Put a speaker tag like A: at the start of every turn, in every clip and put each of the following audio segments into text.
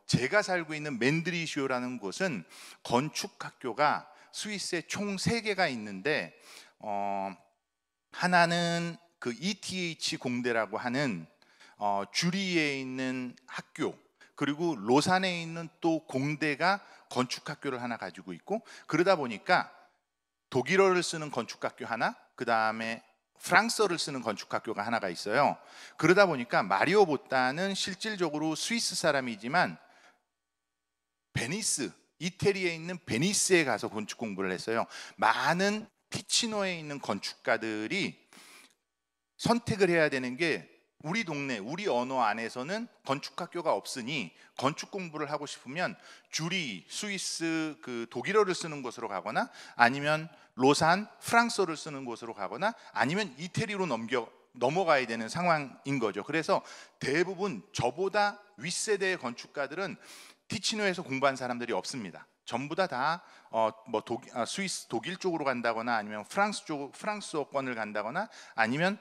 A: 제가 살고 있는 맨드리시오라는 곳은 건축 학교가 스위스에 총 3개가 있는데, 하나는 그 ETH 공대라고 하는 주리에 있는 학교, 그리고 로산에 있는 또 공대가 건축 학교를 하나 가지고 있고, 그러다 보니까 독일어를 쓰는 건축 학교 하나, 그 다음에 프랑스어를 쓰는 건축 학교가 하나가 있어요. 그러다 보니까 마리오 보따는 실질적으로 스위스 사람이지만 베니스, 이태리에 있는 베니스에 가서 건축 공부를 했어요. 많은 티치노에 있는 건축가들이 선택을 해야 되는 게, 우리 동네, 우리 언어 안에서는 건축학교가 없으니 건축 공부를 하고 싶으면 주리, 스위스 그 독일어를 쓰는 곳으로 가거나, 아니면 로산, 프랑스어를 쓰는 곳으로 가거나, 아니면 이태리로 넘어가야 되는 상황인 거죠. 그래서 대부분 저보다 윗세대의 건축가들은 티치노에서 공부한 사람들이 없습니다. 전부 스위스 독일 쪽으로 간다거나, 아니면 프랑스어권을 간다거나, 아니면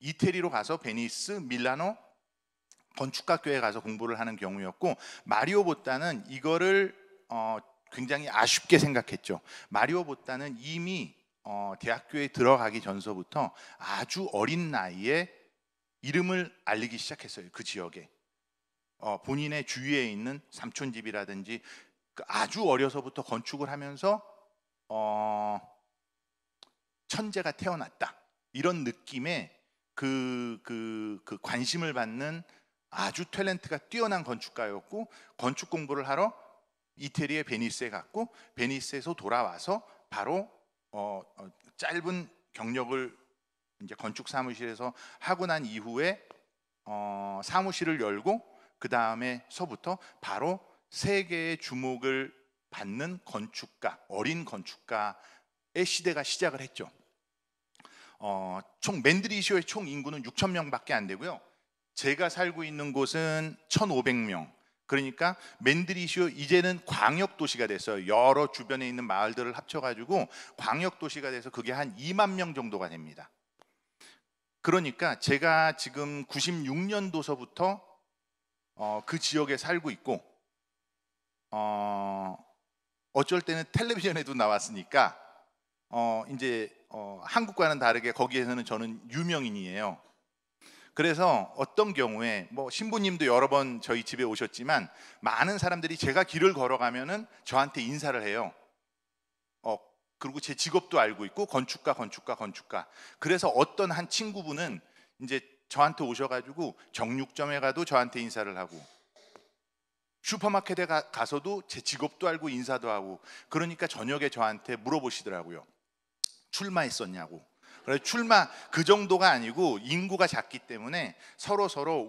A: 이태리로 가서 베니스, 밀라노 건축학교에 가서 공부를 하는 경우였고, 마리오 보따는 이거를 굉장히 아쉽게 생각했죠. 마리오 보따는 이미 대학교에 들어가기 전서부터 아주 어린 나이에 이름을 알리기 시작했어요. 그 지역에 본인의 주위에 있는 삼촌집이라든지 아주 어려서부터 건축을 하면서 천재가 태어났다, 이런 느낌의 그 관심을 받는 아주 탤런트가 뛰어난 건축가였고, 건축 공부를 하러 이태리의 베니스에 갔고, 베니스에서 돌아와서 바로 짧은 경력을 이제 건축 사무실에서 하고 난 이후에 사무실을 열고, 그 다음에서부터 바로 세계의 주목을 받는 건축가, 어린 건축가의 시대가 시작을 했죠. 총 맨드리시오의 총 인구는 6,000명밖에 안 되고요. 제가 살고 있는 곳은 1,500명. 그러니까 맨드리시오 이제는 광역 도시가 됐어요. 여러 주변에 있는 마을들을 합쳐가지고 광역 도시가 돼서 그게 한 2만 명 정도가 됩니다. 그러니까 제가 지금 96년도서부터 그 지역에 살고 있고, 어쩔 때는 텔레비전에도 나왔으니까 이제 한국과는 다르게 거기에서는 저는 유명인이에요. 그래서 어떤 경우에 뭐 신부님도 여러 번 저희 집에 오셨지만, 많은 사람들이 제가 길을 걸어가면은 저한테 인사를 해요. 그리고 제 직업도 알고 있고, 건축가. 그래서 어떤 한 친구분은 이제 저한테 오셔가지고 정육점에 가도 저한테 인사를 하고, 슈퍼마켓에 가서도 제 직업도 알고 인사도 하고, 그러니까 저녁에 저한테 물어보시더라고요. 출마했었냐고. 그래서 그 정도가 아니고 인구가 작기 때문에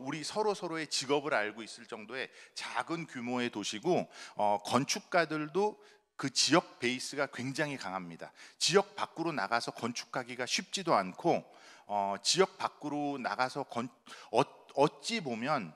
A: 우리 서로의 직업을 알고 있을 정도의 작은 규모의 도시고, 건축가들도 그 지역 베이스가 굉장히 강합니다. 지역 밖으로 나가서 건축하기가 쉽지도 않고, 지역 밖으로 나가서 어찌 보면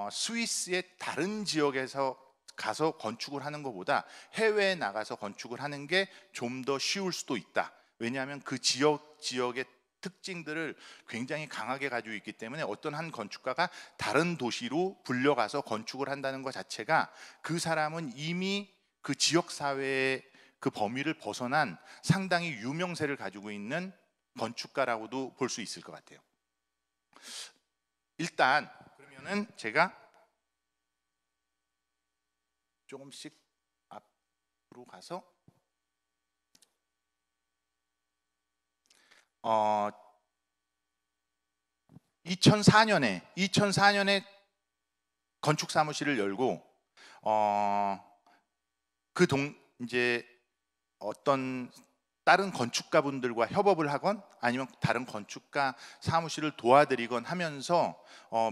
A: 스위스의 다른 지역에서 가서 건축을 하는 것보다 해외에 나가서 건축을 하는 게 좀 더 쉬울 수도 있다. 왜냐하면 그 지역의 특징들을 굉장히 강하게 가지고 있기 때문에, 어떤 한 건축가가 다른 도시로 불려가서 건축을 한다는 것 자체가 그 사람은 이미 그 지역 사회의 그 범위를 벗어난 상당히 유명세를 가지고 있는 건축가라고도 볼 수 있을 것 같아요. 일단 그러면은 제가 조금씩 앞으로 가서 2004년에 건축 사무실을 열고, 이제 어떤 다른 건축가분들과 협업을 하건, 아니면 다른 건축가 사무실을 도와드리건 하면서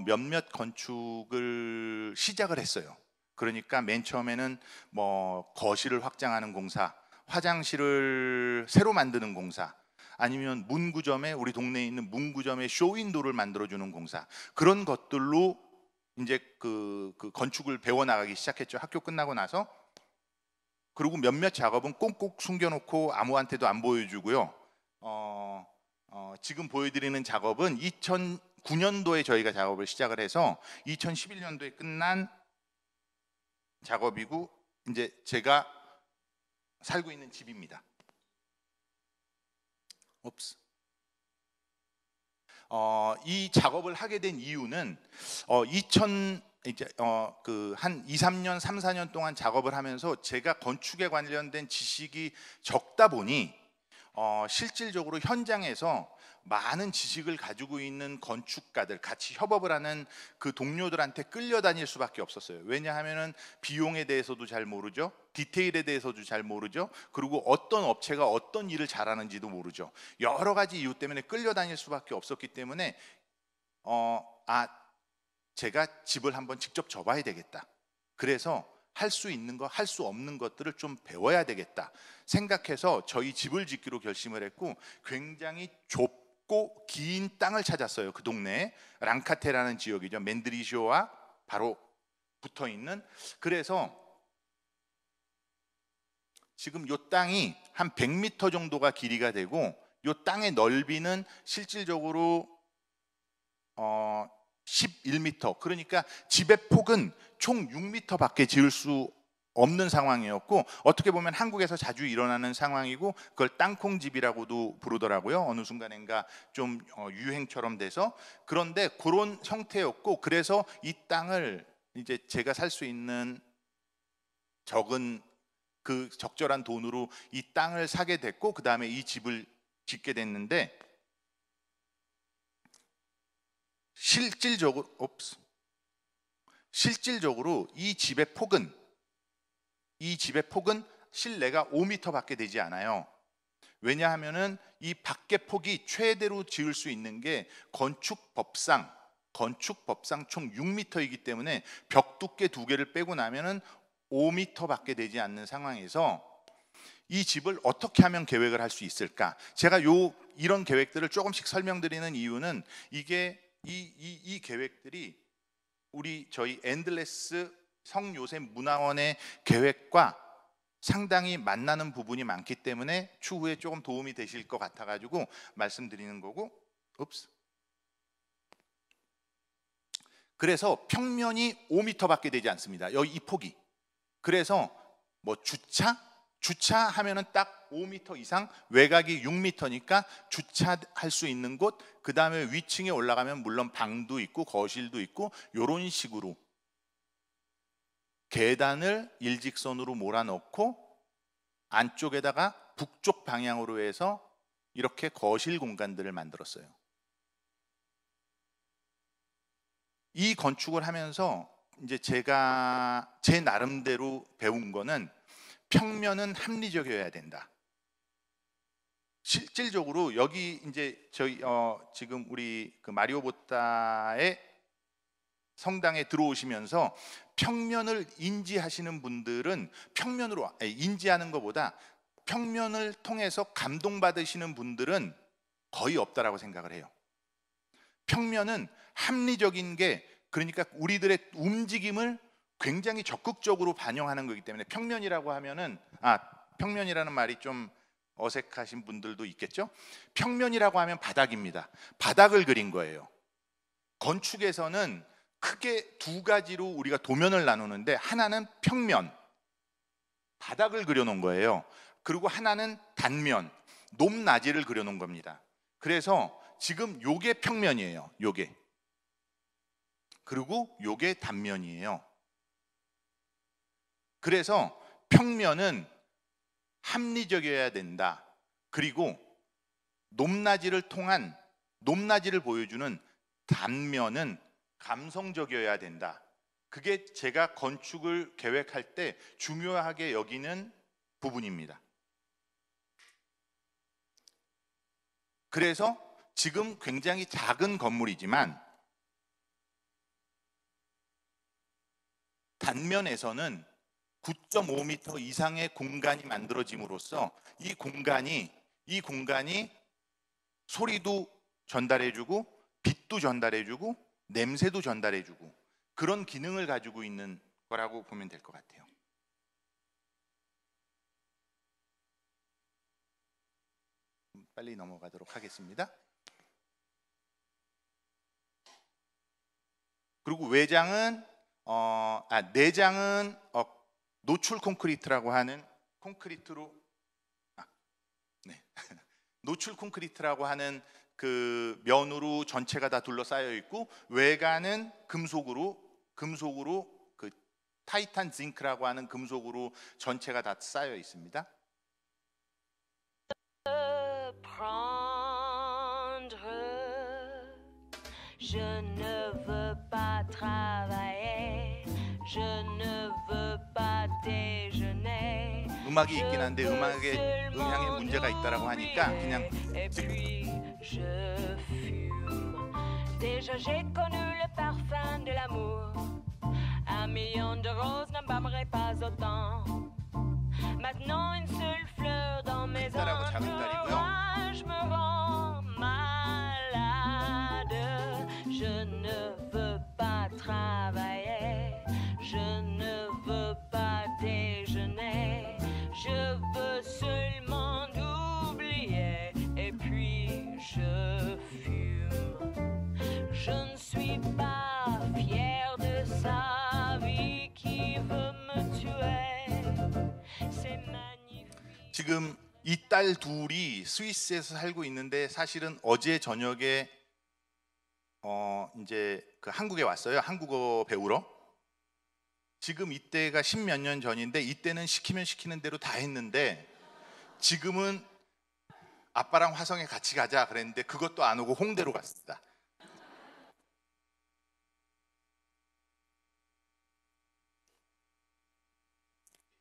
A: 몇몇 건축을 시작을 했어요. 그러니까 맨 처음에는 뭐 거실을 확장하는 공사, 화장실을 새로 만드는 공사, 아니면 우리 동네에 있는 문구점에 쇼윈도를 만들어주는 공사, 그런 것들로 이제 그 건축을 배워나가기 시작했죠. 학교 끝나고 나서. 그리고 몇몇 작업은 꽁꽁 숨겨놓고 아무한테도 안 보여주고요. 지금 보여드리는 작업은 2009년도에 저희가 작업을 시작을 해서 2011년도에 끝난 작업이고 이제 제가 살고 있는 집입니다. 옵스. 이 작업을 하게 된 이유는 2000 이제 한 2, 3년, 3, 4년 동안 작업을 하면서 제가 건축에 관련된 지식이 적다 보니 실질적으로 현장에서 많은 지식을 가지고 있는 건축가들, 같이 협업을 하는 그 동료들한테 끌려다닐 수밖에 없었어요. 왜냐하면은 비용에 대해서도 잘 모르죠, 디테일에 대해서도 잘 모르죠, 그리고 어떤 업체가 어떤 일을 잘하는지도 모르죠. 여러 가지 이유 때문에 끌려다닐 수밖에 없었기 때문에 제가 집을 한번 직접 져봐야 되겠다. 그래서 할 수 있는 거, 할 수 없는 것들을 좀 배워야 되겠다 생각해서 저희 집을 짓기로 결심을 했고, 굉장히 좁고 긴 땅을 찾았어요. 그 동네에 랑카테라는 지역이죠. 맨드리쇼와 바로 붙어 있는. 그래서 지금 요 땅이 한 100m 정도가 길이가 되고, 요 땅의 넓이는 실질적으로 11m. 그러니까 집의 폭은 총 6m밖에 지을 수 없는 상황이었고, 어떻게 보면 한국에서 자주 일어나는 상황이고, 그걸 땅콩집이라고도 부르더라고요. 어느 순간인가 좀 유행처럼 돼서. 그런데 그런 형태였고, 그래서 이 땅을 이제 제가 살 수 있는 적은 그 적절한 돈으로 이 땅을 사게 됐고, 그 다음에 이 집을 짓게 됐는데, 실질적으로 이 집의 폭은 실내가 5m밖에 되지 않아요. 왜냐하면은 이 밖의 폭이 최대로 지을 수 있는 게 건축법상 총 6m이기 때문에 벽 두께 2개를 빼고 나면은 5m밖에 되지 않는 상황에서 이 집을 어떻게 하면 계획을 할 수 있을까? 제가 이런 계획들을 조금씩 설명드리는 이유는, 이게 이 계획들이 저희 엔들레스 성요셉 문화원의 계획과 상당히 만나는 부분이 많기 때문에 추후에 조금 도움이 되실 것 같아 가지고 말씀드리는 거고. 그래서 평면이 5m밖에 되지 않습니다. 여기 이 폭이. 그래서 뭐 주차하면은 딱 5m 이상, 외곽이 6m니까 주차할 수 있는 곳, 그 다음에 위층에 올라가면 물론 방도 있고 거실도 있고, 이런 식으로 계단을 일직선으로 몰아넣고 안쪽에다가 북쪽 방향으로 해서 이렇게 거실 공간들을 만들었어요. 이 건축을 하면서 이제 제가 제 나름대로 배운 거는, 평면은 합리적이어야 된다. 실질적으로 여기 이제 저희 지금 우리 그 마리오보타의 성당에 들어오시면서 평면을 인지하시는 분들은, 인지하는 것보다 평면을 통해서 감동받으시는 분들은 거의 없다라고 생각을 해요. 평면은 합리적인 게, 그러니까 우리들의 움직임을 굉장히 적극적으로 반영하는 거기 때문에, 평면이라고 하면은 평면이라는 말이 좀 어색하신 분들도 있겠죠. 평면이라고 하면 바닥입니다. 바닥을 그린 거예요. 건축에서는 크게 두 가지로 우리가 도면을 나누는데, 하나는 평면, 바닥을 그려놓은 거예요. 그리고 하나는 단면, 높낮이를 그려놓은 겁니다. 그래서 지금 요게 평면이에요. 요게. 그리고 요게 단면이에요. 그래서 평면은 합리적이어야 된다. 그리고 높낮이를 보여주는 단면은 감성적이어야 된다. 그게 제가 건축을 계획할 때 중요하게 여기는 부분입니다. 그래서 지금 굉장히 작은 건물이지만 단면에서는 9.5m 이상의 공간이 만들어짐으로써 이 공간이 소리도 전달해주고 빛도 전달해주고 냄새도 전달해주고 그런 기능을 가지고 있는 거라고 보면 될 것 같아요. 빨리 넘어가도록 하겠습니다. 그리고 외장은 내장은 노출 콘크리트라고 하는 콘크리트로 네. 노출 콘크리트라고 하는 그 면으로 전체가 다 둘러싸여 있고, 외관은 금속으로 그 타이탄 징크라고 하는 금속으로 전체가 다 쌓여 있습니다. Je ne veux pas travailler, je ne veux pas déjeuner. 음악이 있긴 한데 음악에 음향에 문제가 있다라고 하니까 그냥 Déjà j'ai connu le parfum de l'amour. Un million de roses n'embâmerait pas autant. Maintenant une seule fleur dans mes entourages me rend malade. Je ne veux pas travailler, je ne veux pas déjeuner. Je veux seulement oublier et puis je fume. Je ne suis pas fière de sa vie qui veut me tuer. C'est magnifique. 지금 이 딸 둘이 스위스에서 살고 있는데 사실은 어제 저녁에 이제 그 한국에 왔어요. 한국어 배우러. 지금 이때가 십몇 년 전인데 이때는 시키면 시키는 대로 다 했는데 지금은 아빠랑 화성에 같이 가자 그랬는데 그것도 안 오고 홍대로 갔습니다.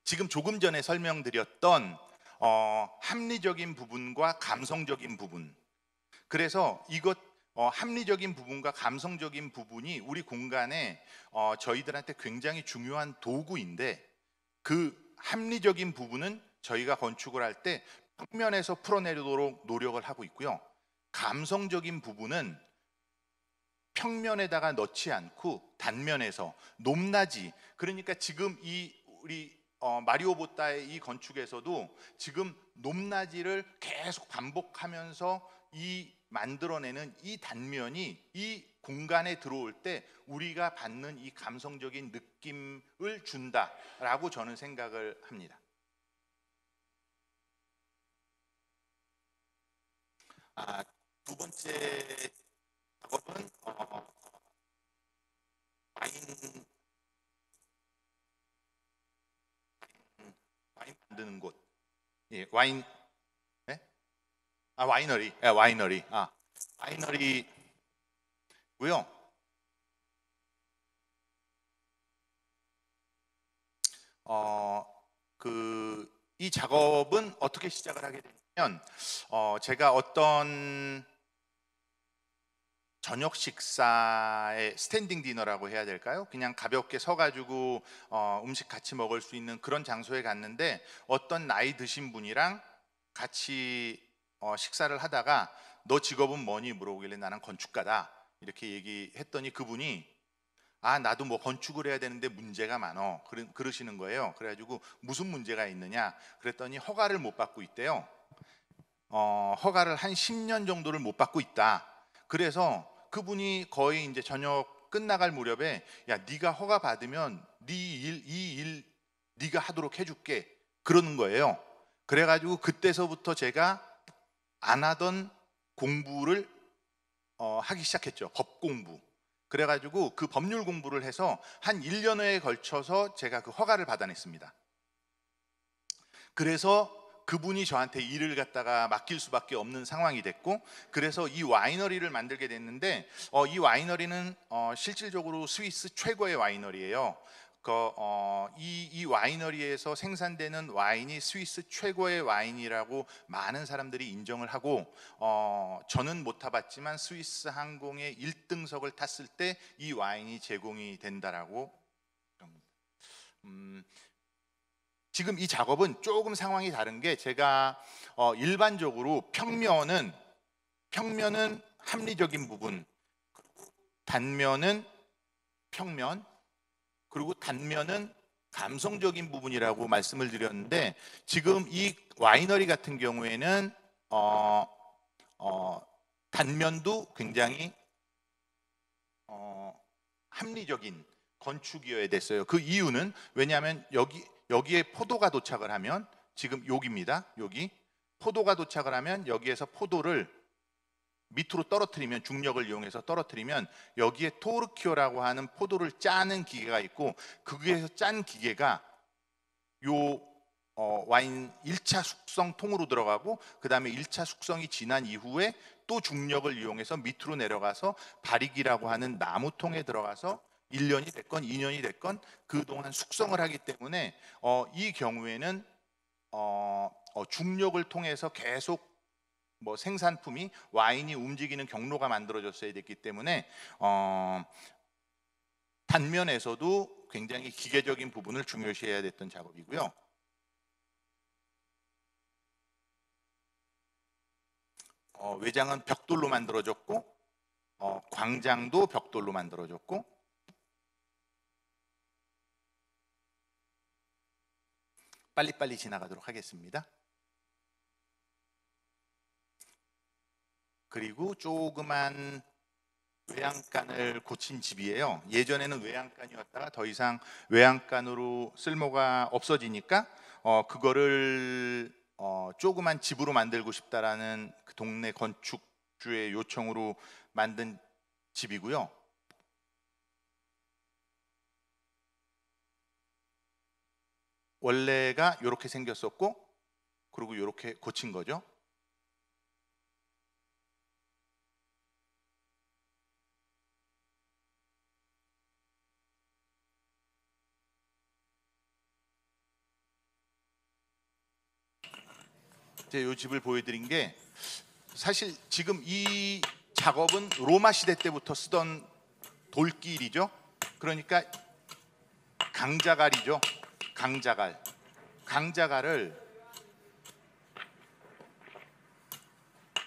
A: 지금 조금 전에 설명드렸던 합리적인 부분과 감성적인 부분. 그래서 이것 합리적인 부분과 감성적인 부분이 우리 공간에 저희들한테 굉장히 중요한 도구인데, 그 합리적인 부분은 저희가 건축을 할 때 평면에서 풀어내도록 노력을 하고 있고요. 감성적인 부분은 평면에다가 넣지 않고 단면에서 높낮이, 그러니까 지금 이 우리 마리오 보따의 이 건축에서도 지금 높낮이를 계속 반복하면서 이 만들어내는 이 단면이 이 공간에 들어올 때 우리가 받는 이 감성적인 느낌을 준다라고 저는 생각을 합니다. 두 번째 작업은 와인 만드는 곳. 예, 와인. 네? 와이너리. 와이너리. 와이너리고요. 이 작업은 어떻게 시작을 하게 되냐면 제가 어떤 저녁 식사의 스탠딩 디너라고 해야 될까요? 그냥 가볍게 서가지고 음식 같이 먹을 수 있는 그런 장소에 갔는데 어떤 나이 드신 분이랑 같이 식사를 하다가 너 직업은 뭐니 물어보길래 나는 건축가다 이렇게 얘기했더니 그분이 나도 뭐 건축을 해야 되는데 문제가 많어 그러시는 거예요. 그래가지고 무슨 문제가 있느냐 그랬더니 허가를 못 받고 있대요. 허가를 한 10년 정도를 못 받고 있다. 그래서 그분이 거의 이제 저녁 끝나갈 무렵에 야 네가 허가 받으면 이 일 네가 하도록 해줄게 그러는 거예요. 그래가지고 그때서부터 제가 안 하던 공부를 하기 시작했죠. 법 공부. 그래가지고 그 법률 공부를 해서 한 1년여에 걸쳐서 제가 그 허가를 받아냈습니다. 그래서 그분이 저한테 일을 갖다가 맡길 수밖에 없는 상황이 됐고, 그래서 이 와이너리를 만들게 됐는데 이 와이너리는 실질적으로 스위스 최고의 와이너리예요. 이 와이너리에서 생산되는 와인이 스위스 최고의 와인이라고 많은 사람들이 인정을 하고 저는 못 타봤지만 스위스 항공의 1등석을 탔을 때 이 와인이 제공이 된다라고. 지금 이 작업은 조금 상황이 다른 게 제가 일반적으로 평면은 합리적인 부분, 단면은 평면, 그리고 단면은 감성적인 부분이라고 말씀을 드렸는데 지금 이 와이너리 같은 경우에는 단면도 굉장히 합리적인 건축이어야 됐어요. 그 이유는 왜냐하면 여기에 포도가 도착을 하면, 지금 여기입니다. 여기 포도가 도착을 하면 여기에서 포도를 밑으로 떨어뜨리면, 중력을 이용해서 떨어뜨리면 여기에 토르키오라고 하는 포도를 짜는 기계가 있고, 거기에서 짠 기계가 요 와인 1차 숙성 통으로 들어가고, 그 다음에 1차 숙성이 지난 이후에 또 중력을 이용해서 밑으로 내려가서 발익이라고 하는 나무통에 들어가서 1년이 됐건 2년이 됐건 그동안 숙성을 하기 때문에 이 경우에는 중력을 통해서 계속 뭐 생산품이, 와인이 움직이는 경로가 만들어졌어야 됐기 때문에 단면에서도 굉장히 기계적인 부분을 중요시해야 됐던 작업이고요. 외장은 벽돌로 만들어졌고, 광장도 벽돌로 만들어졌고, 빨리빨리 지나가도록 하겠습니다. 그리고 조그만 외양간을 고친 집이에요. 예전에는 외양간이었다가 더 이상 외양간으로 쓸모가 없어지니까 그거를 조그만 집으로 만들고 싶다라는 그 동네 건축주의 요청으로 만든 집이고요. 원래가 이렇게 생겼었고, 그리고 이렇게 고친 거죠. 제가 이 집을 보여드린 게, 사실 지금 이 작업은 로마 시대 때부터 쓰던 돌길이죠. 그러니까 강자갈이죠. 강자갈을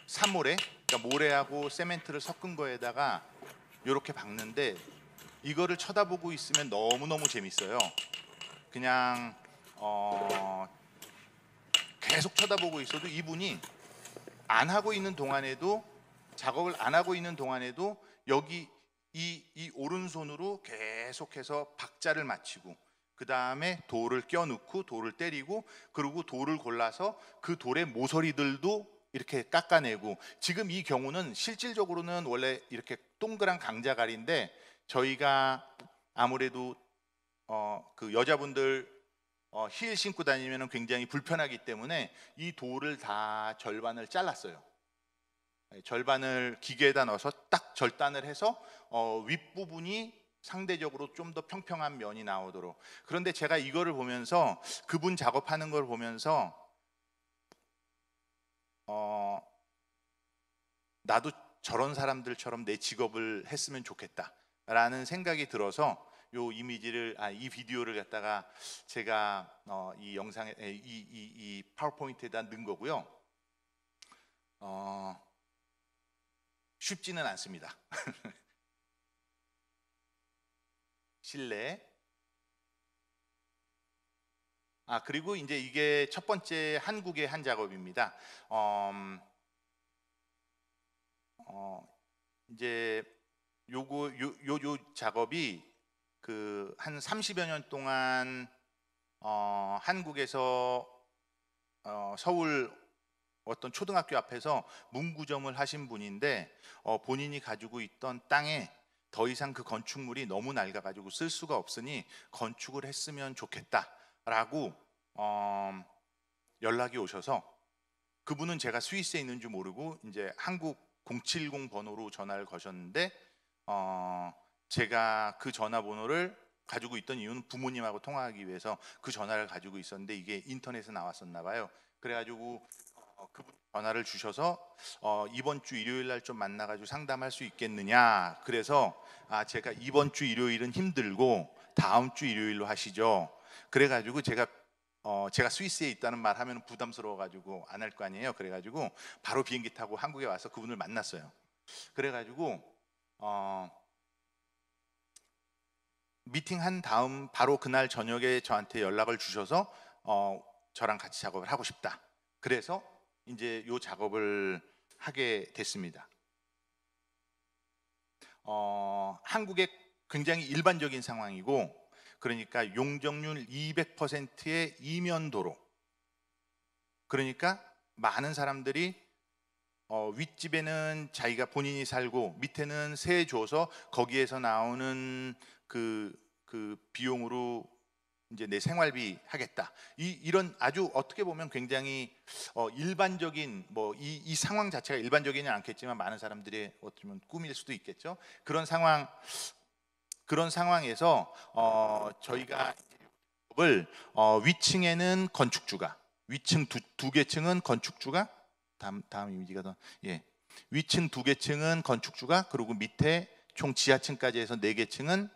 A: 산모래, 그러니까 모래하고 세멘트를 섞은 거에다가 이렇게 박는데, 이거를 쳐다보고 있으면 너무너무 재밌어요. 그냥 계속 쳐다보고 있어도 이분이 안 하고 있는 동안에도, 작업을 안 하고 있는 동안에도 여기 이 오른손으로 계속해서 박자를 맞추고, 그 다음에 돌을 껴넣고 돌을 때리고, 그리고 돌을 골라서 그 돌의 모서리들도 이렇게 깎아내고. 지금 이 경우는 실질적으로는 원래 이렇게 동그란 강자갈인데, 저희가 아무래도 그 여자분들 힐 신고 다니면 굉장히 불편하기 때문에 이 돌을 다 절반을 잘랐어요. 절반을 기계에다 넣어서 딱 절단을 해서 윗부분이 상대적으로 좀 더 평평한 면이 나오도록. 그런데 제가 이거를 보면서, 그분 작업하는 걸 보면서 나도 저런 사람들처럼 내 직업을 했으면 좋겠다라는 생각이 들어서 요 이미지를, 이 비디오를 갖다가 제가 이 영상에, 이 파워포인트에다 넣은 거고요. 쉽지는 않습니다. 실내. 그리고 이제 이게 첫 번째 한국의 한 작업입니다. 이제 요 작업이 그 한 30여 년 동안 한국에서 서울 어떤 초등학교 앞에서 문구점을 하신 분인데, 본인이 가지고 있던 땅에 더 이상 그 건축물이 너무 낡아가지고 쓸 수가 없으니 건축을 했으면 좋겠다라고 연락이 오셔서, 그분은 제가 스위스에 있는 줄 모르고 이제 한국 070 번호로 전화를 거셨는데, 제가 그 전화번호를 가지고 있던 이유는 부모님하고 통화하기 위해서 그 전화를 가지고 있었는데, 이게 인터넷에 나왔었나 봐요. 그래가지고 그분 전화를 주셔서 이번 주 일요일 날 좀 만나가지고 상담할 수 있겠느냐. 그래서 제가 이번 주 일요일은 힘들고 다음 주 일요일로 하시죠. 그래가지고 제가 스위스에 있다는 말 하면 부담스러워가지고 안 할 거 아니에요. 그래가지고 바로 비행기 타고 한국에 와서 그분을 만났어요. 그래가지고 미팅한 다음 바로 그날 저녁에 저한테 연락을 주셔서 저랑 같이 작업을 하고 싶다. 그래서 이제 요 작업을 하게 됐습니다. 한국의 굉장히 일반적인 상황이고, 그러니까 용적률 200%의 이면도로, 그러니까 많은 사람들이 윗집에는 자기가 본인이 살고 밑에는 세 줘서 거기에서 나오는 그 비용으로 이제 내 생활비 하겠다. 이런 아주 어떻게 보면 굉장히 일반적인, 뭐 이 상황 자체가 일반적이지는 않겠지만 많은 사람들의 어쩌면 꿈일 수도 있겠죠. 그런 상황에서 저희가 위층에는 건축주가, 위층 두 개층은 건축주가, 다음 이미지가 더, 예, 위층 두 개층은 건축주가, 그리고 밑에 총 지하층까지 해서 네 개층은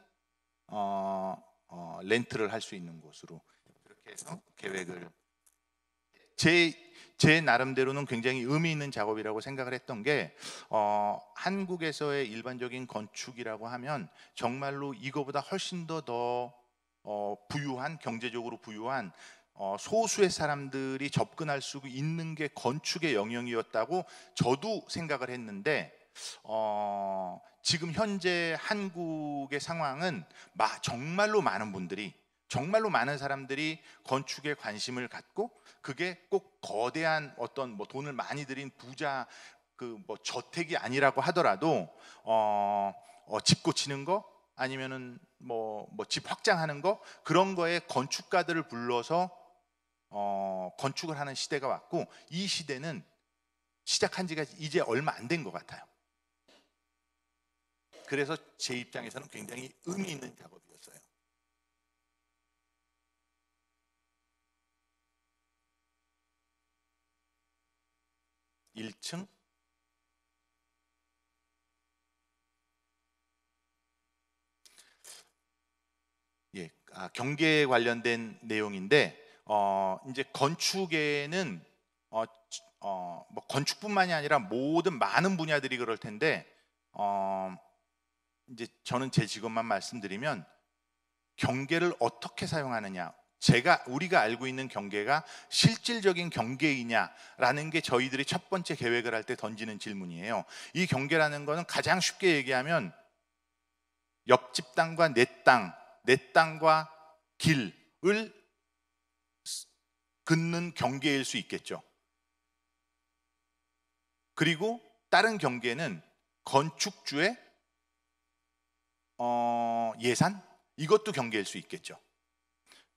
A: 렌트를 할 수 있는 곳으로 그렇게 해서 계획을, 제 나름대로는 굉장히 의미 있는 작업이라고 생각을 했던 게, 한국에서의 일반적인 건축이라고 하면 정말로 이거보다 훨씬 더 부유한, 경제적으로 부유한 소수의 사람들이 접근할 수 있는 게 건축의 영역이었다고 저도 생각을 했는데, 지금 현재 한국의 상황은 정말로 많은 사람들이 건축에 관심을 갖고, 그게 꼭 거대한 어떤 뭐 돈을 많이 들인 부자 뭐 저택이 아니라고 하더라도 집 고치는 거, 아니면은 뭐 집 확장하는 거, 그런 거에 건축가들을 불러서 건축을 하는 시대가 왔고, 이 시대는 시작한 지가 이제 얼마 안 된 것 같아요. 그래서 제 입장에서는 굉장히 의미 있는 작업이었어요. (1층) 예, 경계에 관련된 내용인데, 이제 건축에는 뭐 건축뿐만이 아니라 모든 많은 분야들이 그럴 텐데, 이제 저는 제 직업만 말씀드리면, 경계를 어떻게 사용하느냐, 우리가 알고 있는 경계가 실질적인 경계이냐라는 게 저희들이 첫 번째 계획을 할 때 던지는 질문이에요. 이 경계라는 거는 가장 쉽게 얘기하면 옆집 땅과 내 땅과 길을 긋는 경계일 수 있겠죠. 그리고 다른 경계는 건축주의 예산, 이것도 경계일 수 있겠죠.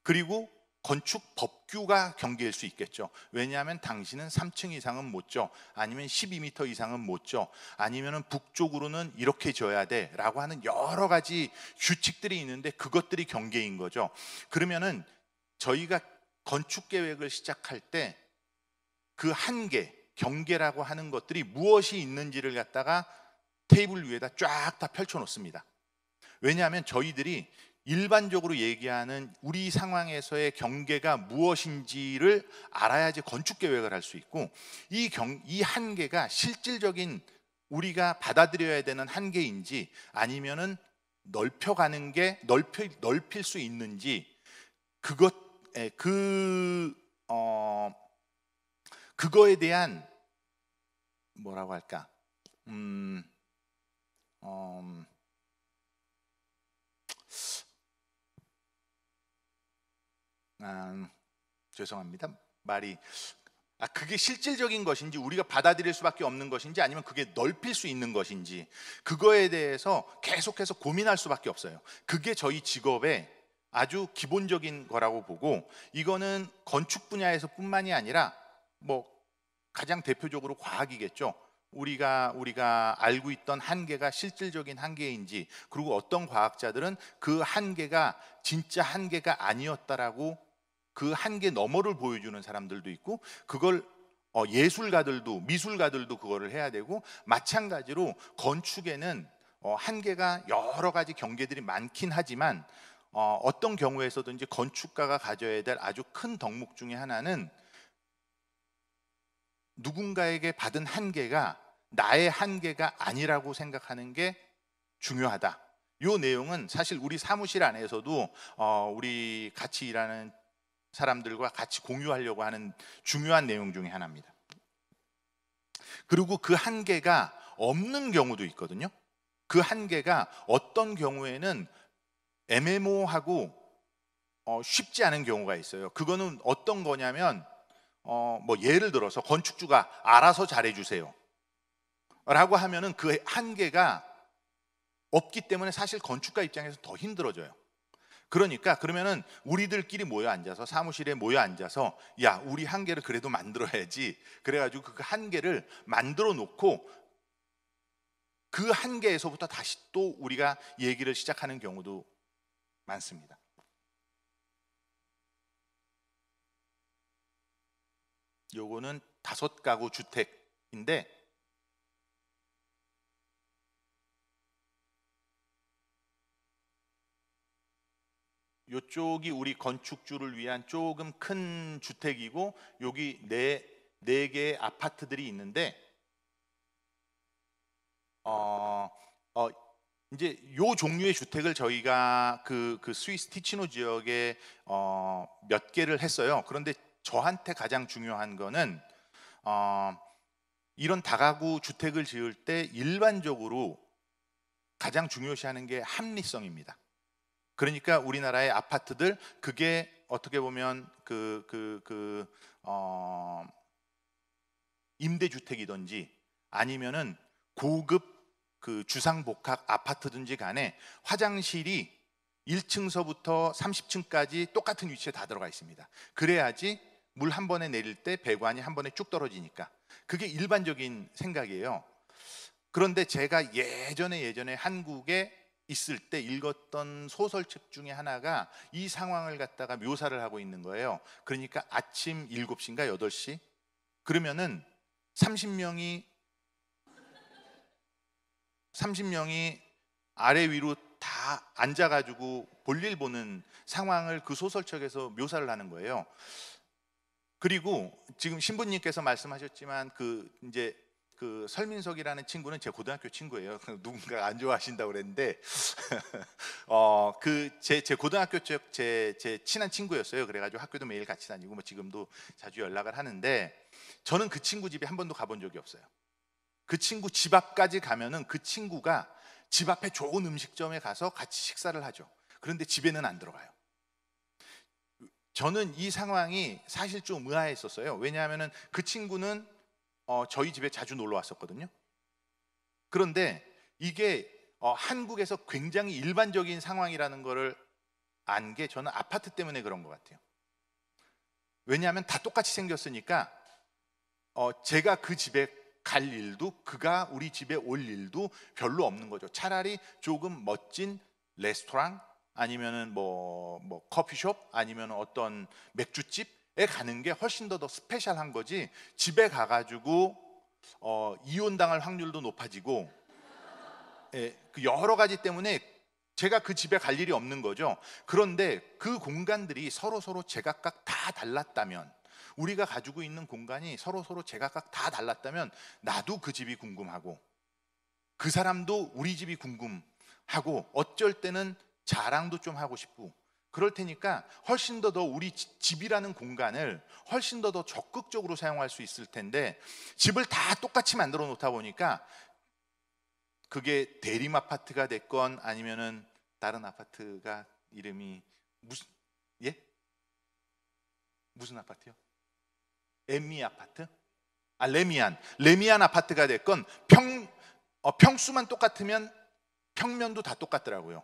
A: 그리고 건축 법규가 경계일 수 있겠죠. 왜냐하면 당신은 3층 이상은 못 줘, 아니면 12m 이상은 못 줘, 아니면 북쪽으로는 이렇게 져야 돼 라고 하는 여러 가지 규칙들이 있는데, 그것들이 경계인 거죠. 그러면은 저희가 건축 계획을 시작할 때 그 한계, 경계라고 하는 것들이 무엇이 있는지를 갖다가 테이블 위에다 쫙 다 펼쳐 놓습니다. 왜냐하면 저희들이 일반적으로 얘기하는 우리 상황에서의 경계가 무엇인지를 알아야지 건축 계획을 할 수 있고, 이 한계가 실질적인 우리가 받아들여야 되는 한계인지, 아니면은 넓혀가는 게 넓힐 수 있는지, 그거에 대한 뭐라고 할까, 죄송합니다. 그게 실질적인 것인지, 우리가 받아들일 수밖에 없는 것인지, 아니면 그게 넓힐 수 있는 것인지, 그거에 대해서 계속해서 고민할 수밖에 없어요. 그게 저희 직업의 아주 기본적인 거라고 보고, 이거는 건축 분야에서 뿐만이 아니라 뭐 가장 대표적으로 과학이겠죠. 우리가 알고 있던 한계가 실질적인 한계인지, 그리고 어떤 과학자들은 그 한계가 진짜 한계가 아니었다라고 그 한계 너머를 보여주는 사람들도 있고, 그걸 예술가들도, 미술가들도 그거를 해야 되고, 마찬가지로 건축에는 한계가 여러 가지 경계들이 많긴 하지만, 어떤 경우에서든지 건축가가 가져야 될 아주 큰 덕목 중에 하나는, 누군가에게 받은 한계가 나의 한계가 아니라고 생각하는 게 중요하다. 이 내용은 사실 우리 사무실 안에서도 우리 같이 일하는 사람들과 같이 공유하려고 하는 중요한 내용 중에 하나입니다. 그리고 그 한계가 없는 경우도 있거든요. 그 한계가 어떤 경우에는 애매모호하고 쉽지 않은 경우가 있어요. 그거는 어떤 거냐면 뭐 예를 들어서 건축주가 알아서 잘해주세요 라고 하면은 그 한계가 없기 때문에 사실 건축가 입장에서 더 힘들어져요. 그러니까 그러면은 우리들끼리 모여 앉아서, 사무실에 모여 앉아서, 야, 우리 한계를 그래도 만들어야지. 그래가지고 그 한계를 만들어 놓고 그 한계에서부터 다시 또 우리가 얘기를 시작하는 경우도 많습니다. 요거는 5가구 주택인데 요쪽이 우리 건축주를 위한 조금 큰 주택이고, 여기 네 개의 아파트들이 있는데 어, 어, 이제 요 종류의 주택을 저희가 그 스위스 티치노 지역에 몇 개를 했어요. 그런데 저한테 가장 중요한 거는 이런 다가구 주택을 지을 때 일반적으로 가장 중요시하는 게 합리성입니다. 그러니까 우리나라의 아파트들, 그게 어떻게 보면 임대주택이든지 아니면은 고급 그 주상복합 아파트든지 간에 화장실이 1층서부터 30층까지 똑같은 위치에 다 들어가 있습니다. 그래야지 물 한 번에 내릴 때 배관이 한 번에 쭉 떨어지니까. 그게 일반적인 생각이에요. 그런데 제가 예전에 한국에 있을 때 읽었던 소설책 중에 하나가 이 상황을 갖다가 묘사를 하고 있는 거예요. 그러니까 아침 7시인가 8시 그러면은 30명이 아래 위로 다 앉아가지고 볼일 보는 상황을 그 소설책에서 묘사를 하는 거예요. 그리고 지금 신부님께서 말씀하셨지만 이제 그 설민석이라는 친구는 제 고등학교 친구예요. 누군가 안 좋아하신다고 그랬는데 제 고등학교 쪽 제 친한 친구였어요. 그래가지고 학교도 매일 같이 다니고 뭐 지금도 자주 연락을 하는데, 저는 그 친구 집에 한 번도 가본 적이 없어요. 그 친구 집 앞까지 가면은 그 친구가 집 앞에 좋은 음식점에 가서 같이 식사를 하죠. 그런데 집에는 안 들어가요. 저는 이 상황이 사실 좀 의아했었어요. 왜냐하면은 그 친구는 저희 집에 자주 놀러 왔었거든요. 그런데 이게 한국에서 굉장히 일반적인 상황이라는 거를 안 게 저는 아파트 때문에 그런 것 같아요. 왜냐하면 다 똑같이 생겼으니까 제가 그 집에 갈 일도, 그가 우리 집에 올 일도 별로 없는 거죠. 차라리 조금 멋진 레스토랑 아니면은 뭐 커피숍 아니면 어떤 맥주집에 가는 게 훨씬 더 스페셜한 거지, 집에 가가지고 이혼당할 확률도 높아지고, 그 여러 가지 때문에 제가 그 집에 갈 일이 없는 거죠. 그런데 그 공간들이 서로 제각각 다 달랐다면, 우리가 가지고 있는 공간이 서로 제각각 다 달랐다면 나도 그 집이 궁금하고 그 사람도 우리 집이 궁금하고 어쩔 때는 자랑도 좀 하고 싶고 그럴 테니까 훨씬 더 우리 집이라는 공간을 훨씬 더 적극적으로 사용할 수 있을 텐데, 집을 다 똑같이 만들어 놓다 보니까 그게 대림 아파트가 됐건 아니면은 다른 아파트가 이름이 무슨 아파트요? 엠미 아파트? 레미안 아파트가 됐건 평수만 똑같으면 평면도 다 똑같더라고요.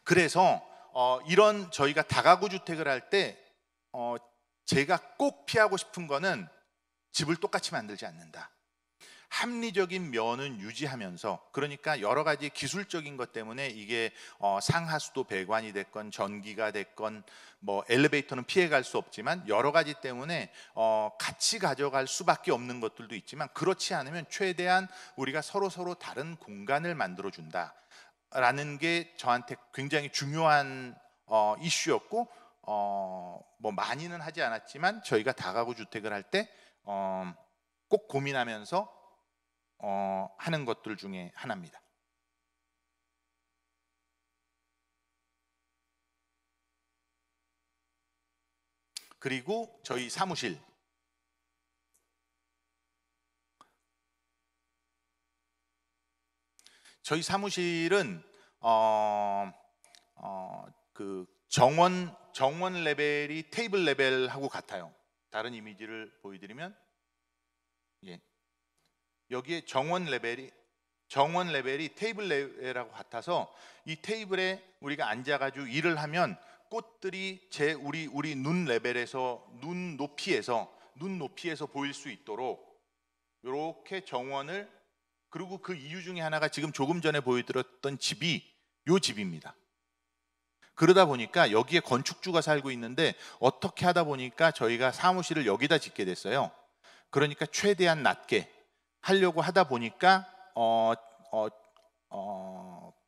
A: 그래서 이런 저희가 다가구 주택을 할 때 제가 꼭 피하고 싶은 거는 집을 똑같이 만들지 않는다. 합리적인 면은 유지하면서, 그러니까 여러 가지 기술적인 것 때문에 이게 상하수도 배관이 됐건 전기가 됐건 뭐 엘리베이터는 피해갈 수 없지만 여러 가지 때문에 같이 가져갈 수밖에 없는 것들도 있지만, 그렇지 않으면 최대한 우리가 서로 다른 공간을 만들어 준다라는 게 저한테 굉장히 중요한 이슈였고, 뭐 많이는 하지 않았지만 저희가 다가구 주택을 할 때 꼭 고민하면서 하는 것들 중에 하나입니다. 그리고 저희 사무실, 저희 사무실은 그 정원 레벨이 테이블 레벨하고 같아요. 다른 이미지를 보여드리면, 예, 여기에 정원 레벨이 테이블 레벨하고 같아서 이 테이블에 우리가 앉아가지고 일을 하면 꽃들이 우리 눈 레벨에서 눈 높이에서 보일 수 있도록 이렇게 정원을, 그리고 그 이유 중에 하나가 지금 조금 전에 보여드렸던 집이 요 집입니다. 그러다 보니까 여기에 건축주가 살고 있는데 어떻게 하다 보니까 저희가 사무실을 여기다 짓게 됐어요. 그러니까 최대한 낮게 하려고 하다 보니까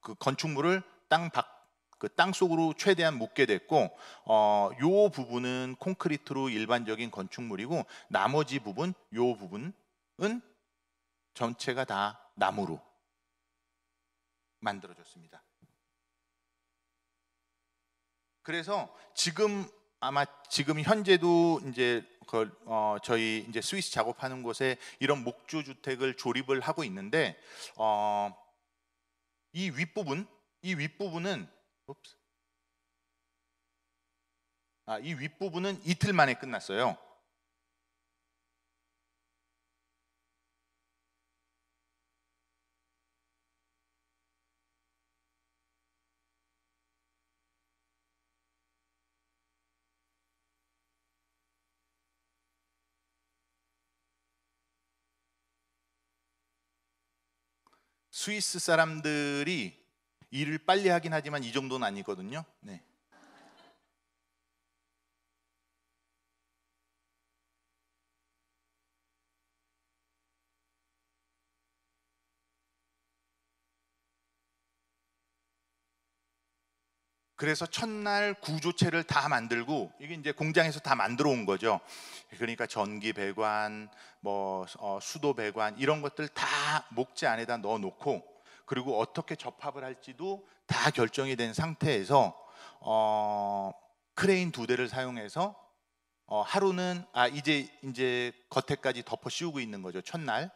A: 그 건축물을 땅 속으로 최대한 묻게 됐고, 요 부분은 콘크리트로 일반적인 건축물이고, 나머지 요 부분은 전체가 다 나무로 만들어졌습니다. 그래서 지금 현재도 이제 저희 이제 스위스 작업하는 곳에 이런 목조 주택을 조립을 하고 있는데, 이 윗부분은 이틀 만에 끝났어요. 스위스 사람들이 일을 빨리 하긴 하지만 이 정도는 아니거든요. 네. 그래서 첫날 구조체를 다 만들고, 이게 이제 공장에서 다 만들어 온 거죠. 그러니까 전기 배관, 수도 배관 이런 것들 다 목재 안에다 넣어 놓고, 그리고 어떻게 접합을 할지도 다 결정이 된 상태에서 크레인 2대를 사용해서 하루는 이제 겉에까지 덮어 씌우고 있는 거죠. 첫날.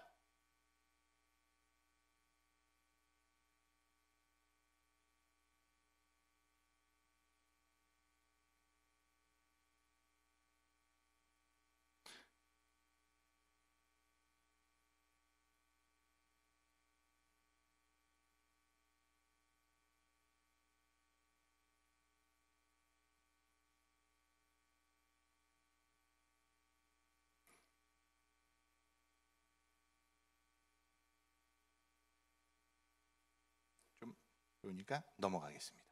A: 좀 그러니까 넘어가겠습니다.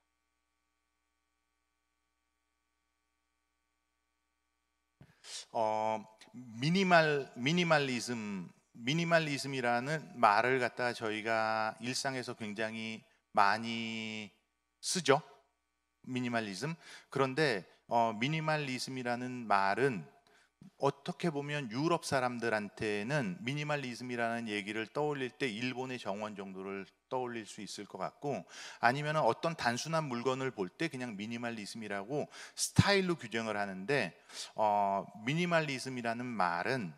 A: 미니멀리즘이라는 말을 갖다가 저희가 일상에서 굉장히 많이 쓰죠. 미니멀리즘. 그런데 미니멀리즘이라는 말은 어떻게 보면 유럽 사람들한테는 미니멀리즘이라는 얘기를 떠올릴 때 일본의 정원 정도를 떠올릴 수 있을 것 같고, 아니면 어떤 단순한 물건을 볼 때 그냥 미니멀리즘이라고 스타일로 규정을 하는데, 미니멀리즘이라는 말은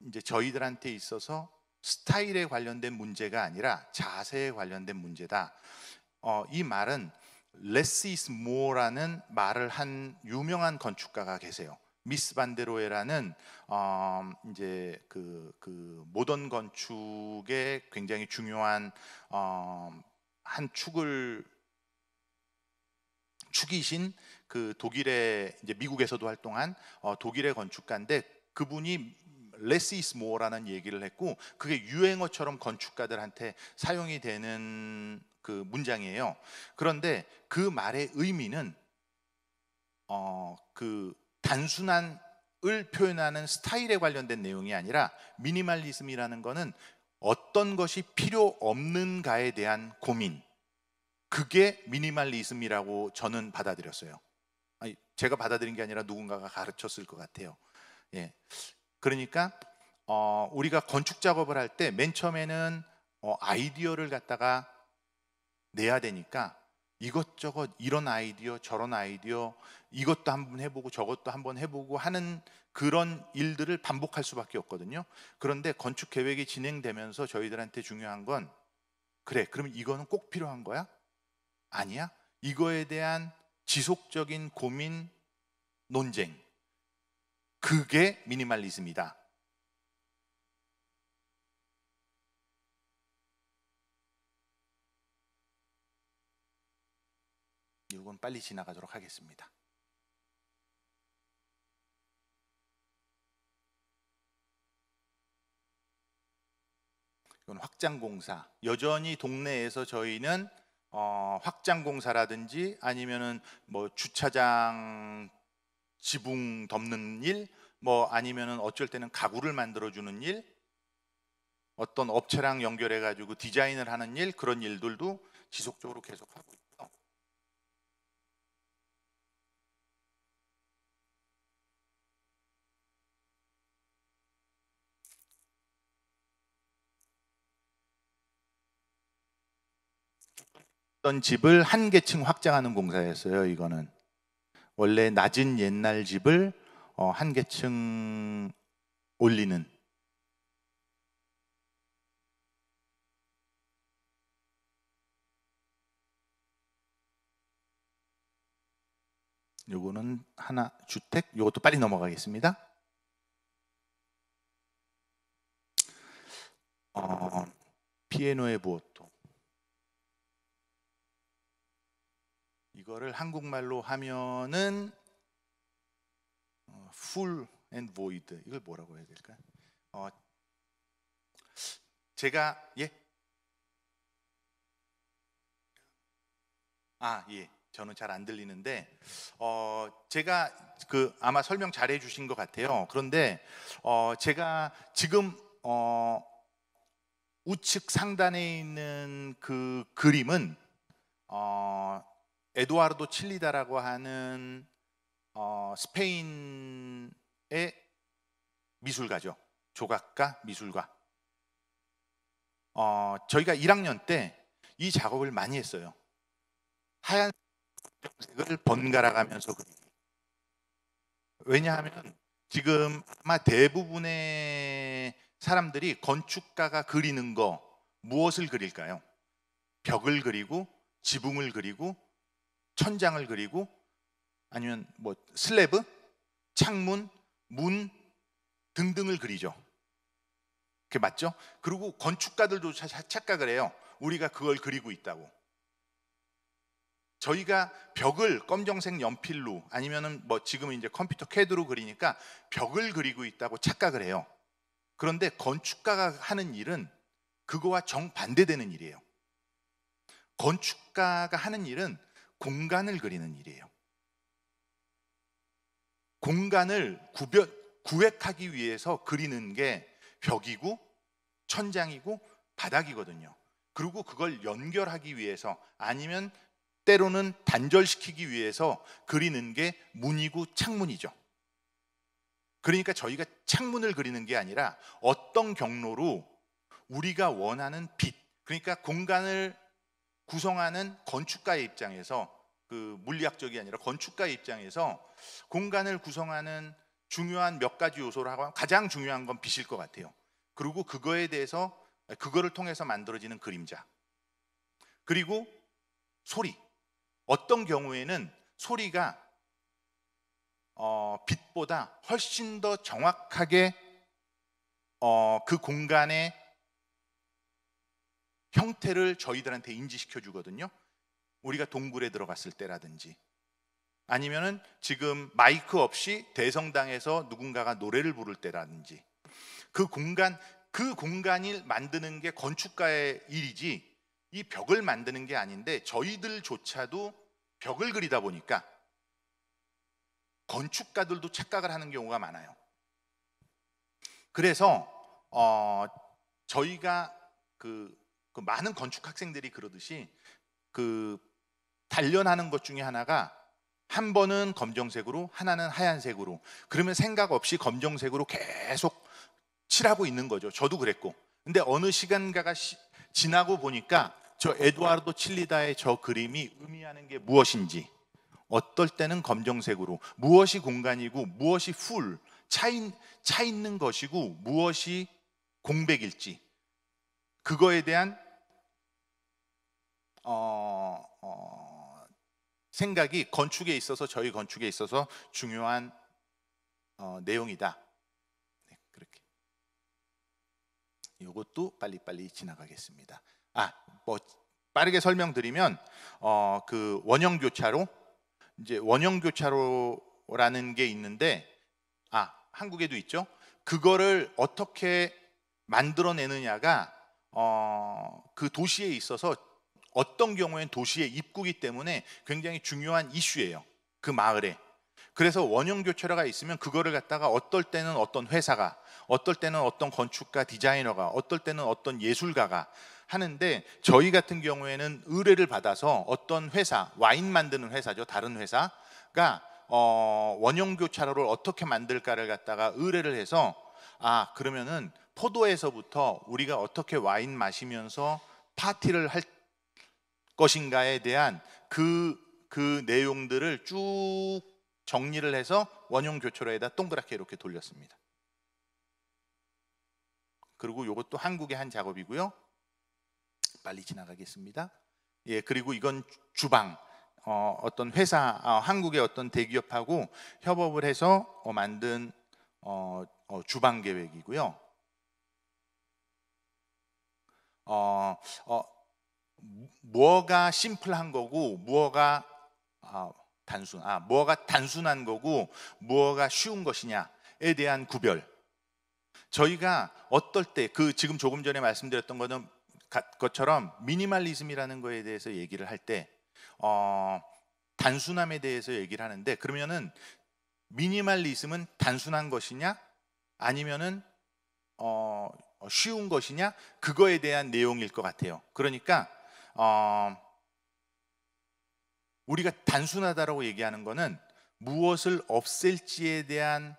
A: 이제 저희들한테 있어서 스타일에 관련된 문제가 아니라 자세에 관련된 문제다. 이 말은 less is more라는 말을 한 유명한 건축가가 계세요. 미스 반데로에라는 이제 그 모던 건축의 굉장히 중요한 한 축이신 그 독일의, 이제 미국에서도 활동한 독일의 건축가인데, 그분이 less is more라는 얘기를 했고, 그게 유행어처럼 건축가들한테 사용이 되는 그 문장이에요. 그런데 그 말의 의미는 그 단순한 을 표현하는 스타일에 관련된 내용이 아니라, 미니멀리즘이라는 거는 어떤 것이 필요 없는가에 대한 고민, 그게 미니멀리즘이라고 저는 받아들였어요. 아니, 제가 받아들인 게 아니라 누군가가 가르쳤을 것 같아요. 예. 그러니까 우리가 건축 작업을 할 때 맨 처음에는 아이디어를 갖다가 내야 되니까, 이것저것 이런 아이디어 저런 아이디어 이것도 한번 해보고 저것도 한번 해보고 하는 그런 일들을 반복할 수밖에 없거든요. 그런데 건축 계획이 진행되면서 저희들한테 중요한 건, 그래, 그러면 이거는 꼭 필요한 거야? 아니야? 이거에 대한 지속적인 고민, 논쟁, 그게 미니멀리즘이다. 이건 빨리 지나가도록 하겠습니다. 이건 확장공사. 여전히 동네에서 저희는 확장공사라든지 아니면은 뭐 주차장 지붕 덮는 일, 뭐 아니면은 어쩔 때는 가구를 만들어주는 일, 어떤 업체랑 연결해 가지고 디자인을 하는 일, 그런 일들도 지속적으로 계속하고 있죠. 어떤 집을 한 개층 확장하는 공사였어요. 이거는 원래 낮은 옛날 집을 한 개층 올리는. 요거는 하나 주택. 요것도 빨리 넘어가겠습니다. 피에노의 부호토. 이거를 한국말로 하면은 full and void. 이걸 뭐라고 해야 될까? 제가 예. 저는 잘 안 들리는데 제가 아마 설명 잘 해주신 것 같아요. 그런데 제가 지금 우측 상단에 있는 그 그림은 에두아르도 칠리다라고 하는 스페인의 미술가죠. 조각가, 미술가. 저희가 1학년 때 이 작업을 많이 했어요. 하얀 색을 번갈아 가면서 그리기. 왜냐하면 지금 아마 대부분의 사람들이 건축가가 그리는 거 무엇을 그릴까요? 벽을 그리고 지붕을 그리고 천장을 그리고 아니면 뭐 슬래브, 창문, 문 등등을 그리죠. 그게 맞죠? 그리고 건축가들도 착각을 해요. 우리가 그걸 그리고 있다고. 저희가 벽을 검정색 연필로 아니면은 뭐 지금은 이제 컴퓨터 CAD로 그리니까 벽을 그리고 있다고 착각을 해요. 그런데 건축가가 하는 일은 그거와 정반대되는 일이에요. 건축가가 하는 일은 공간을 그리는 일이에요. 공간을 구획하기 위해서 그리는 게 벽이고 천장이고 바닥이거든요. 그리고 그걸 연결하기 위해서 아니면 때로는 단절시키기 위해서 그리는 게 문이고 창문이죠. 그러니까 저희가 창문을 그리는 게 아니라 어떤 경로로 우리가 원하는 빛, 그러니까 공간을 구성하는 건축가의 입장에서, 그 물리학적이 아니라 건축가의 입장에서 공간을 구성하는 중요한 몇 가지 요소를 하고 가장 중요한 건 빛일 것 같아요. 그리고 그거를 통해서 만들어지는 그림자, 그리고 소리. 어떤 경우에는 소리가 빛보다 훨씬 더 정확하게 그 공간의 형태를 저희들한테 인지시켜 주거든요. 우리가 동굴에 들어갔을 때라든지 아니면은 지금 마이크 없이 대성당에서 누군가가 노래를 부를 때라든지 그 공간을 만드는 게 건축가의 일이지 이 벽을 만드는 게 아닌데, 저희들조차도 벽을 그리다 보니까 건축가들도 착각을 하는 경우가 많아요. 그래서 저희가 그 많은 건축 학생들이 그러듯이 그 단련하는 것 중에 하나가 한 번은 검정색으로 하나는 하얀색으로, 그러면 생각 없이 검정색으로 계속 칠하고 있는 거죠. 저도 그랬고. 근데 어느 시간가가 지나고 보니까 저 에두아르도 칠리다의 저 그림이 의미하는 게 무엇인지, 어떨 때는 검정색으로 무엇이 공간이고 무엇이 차 있는 것이고 무엇이 공백일지, 그거에 대한 생각이 건축에 있어서, 저희 건축에 있어서 중요한 내용이다. 네, 그렇게. 이것도 빨리빨리 지나가겠습니다. 뭐 빠르게 설명드리면 그 원형 교차로, 이제 원형 교차로라는 게 있는데, 한국에도 있죠. 그거를 어떻게 만들어내느냐가 그 도시에 있어서 어떤 경우엔 도시의 입구이기 때문에 굉장히 중요한 이슈예요, 그 마을에. 그래서 원형 교차로가 있으면 그거를 갖다가 어떨 때는 어떤 회사가, 어떨 때는 어떤 건축가 디자이너가, 어떨 때는 어떤 예술가가 하는데, 저희 같은 경우에는 의뢰를 받아서 어떤 회사, 와인 만드는 회사죠, 다른 회사가 원형 교차로를 어떻게 만들까를 갖다가 의뢰를 해서, 그러면은 포도에서부터 우리가 어떻게 와인 마시면서 파티를 할 것인가에 대한 그 내용들을 쭉 정리를 해서 원형 교차로에다 동그랗게 이렇게 돌렸습니다. 그리고 이것도 한국의 한 작업이고요. 빨리 지나가겠습니다. 예, 그리고 이건 주방, 어떤 회사, 한국의 어떤 대기업하고 협업을 해서 만든 주방 계획이고요. 뭐가 심플한 거고 뭐가 뭐가 단순한 거고 뭐가 쉬운 것이냐에 대한 구별. 저희가 어떨 때 지금 조금 전에 말씀드렸던 것처럼 미니멀리즘이라는 거에 대해서 얘기를 할 때 단순함에 대해서 얘기를 하는데, 그러면은 미니멀리즘은 단순한 것이냐 아니면은 쉬운 것이냐, 그거에 대한 내용일 것 같아요. 그러니까 우리가 단순하다라고 얘기하는 거는 무엇을 없앨지에 대한,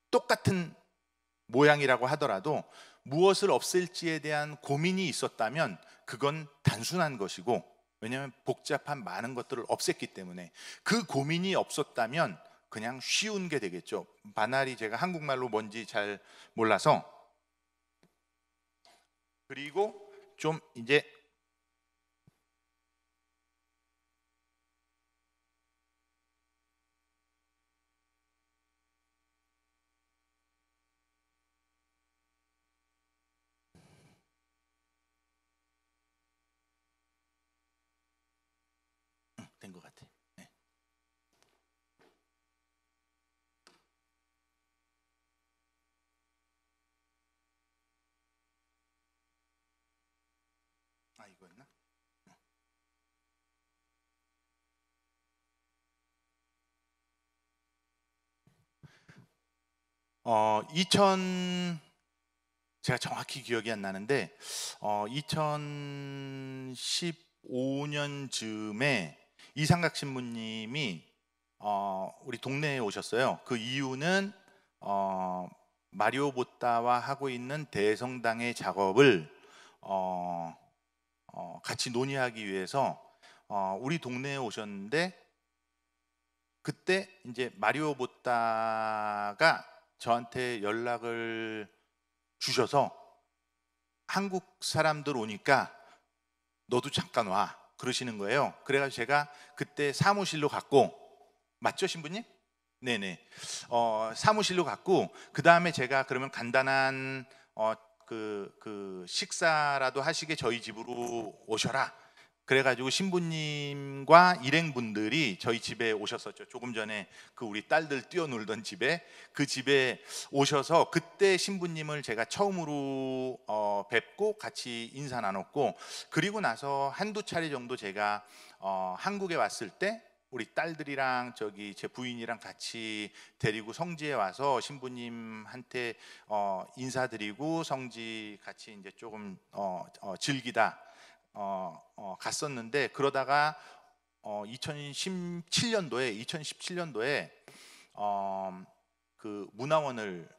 A: 똑같은 모양이라고 하더라도 무엇을 없앨지에 대한 고민이 있었다면 그건 단순한 것이고, 왜냐하면 복잡한 많은 것들을 없앴기 때문에. 그 고민이 없었다면 그냥 쉬운 게 되겠죠. 바나리, 제가 한국말로 뭔지 잘 몰라서. 그리고 좀 이제 된 것 같아요. 네. 이거였나? 2000, 제가 정확히 기억이 안 나는데 2015년쯤에 이상각 신부님이 우리 동네에 오셨어요. 그 이유는 마리오 보따와 하고 있는 대성당의 작업을 같이 논의하기 위해서 우리 동네에 오셨는데, 그때 이제 마리오 보따가 저한테 연락을 주셔서 한국 사람들 오니까 너도 잠깐 와 그러시는 거예요. 그래가지고 제가 그때 사무실로 갔고, 맞죠 신부님? 네네. 사무실로 갔고, 그 다음에 제가 그러면 간단한 그 식사라도 하시게 저희 집으로 오셔라. 그래가지고 신부님과 일행분들이 저희 집에 오셨었죠. 조금 전에 그 우리 딸들 뛰어놀던 집에, 그 집에 오셔서 그때 신부님을 제가 처음으로 뵙고 같이 인사 나눴고, 그리고 나서 한두 차례 정도 제가 한국에 왔을 때 우리 딸들이랑 저기 제 부인이랑 같이 데리고 성지에 와서 신부님한테 인사드리고 성지 같이 이제 조금 즐기다 갔었는데, 그러다가 2017년도에 그 문화원을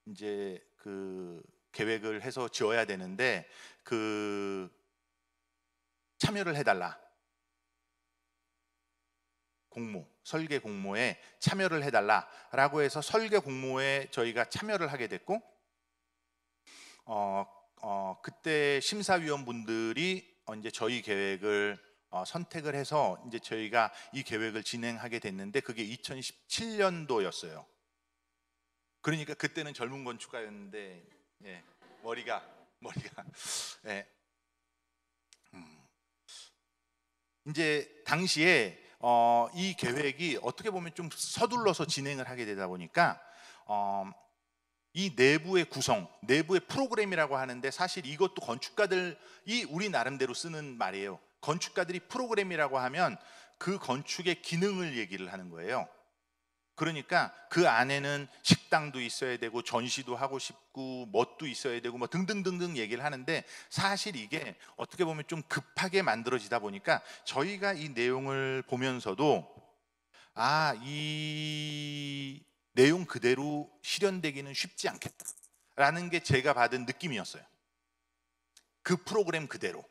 A: 이제 그 계획을 해서 지어야 되는데, 그 참여를 해달라. 설계 공모에 참여를 해달라라고 해서 설계 공모에 저희가 참여를 하게 됐고, 그때 심사위원분들이 이제 저희 계획을 선택을 해서 이제 저희가 이 계획을 진행하게 됐는데, 그게 2017년도였어요. 그러니까 그때는 젊은 건축가였는데, 예, 머리가 예. 이제 당시에 이 계획이 어떻게 보면 좀 서둘러서 진행을 하게 되다 보니까 이 내부의 구성, 내부의 프로그램이라고 하는데, 사실 이것도 건축가들이 우리 나름대로 쓰는 말이에요. 건축가들이 프로그램이라고 하면 그 건축의 기능을 얘기를 하는 거예요. 그러니까 그 안에는 식당도 있어야 되고 전시도 하고 싶고 멋도 있어야 되고 뭐 등등등등 얘기를 하는데, 사실 이게 어떻게 보면 좀 급하게 만들어지다 보니까 저희가 이 내용을 보면서도 이 내용 그대로 실현되기는 쉽지 않겠다라는 게 제가 받은 느낌이었어요. 그 프로그램 그대로.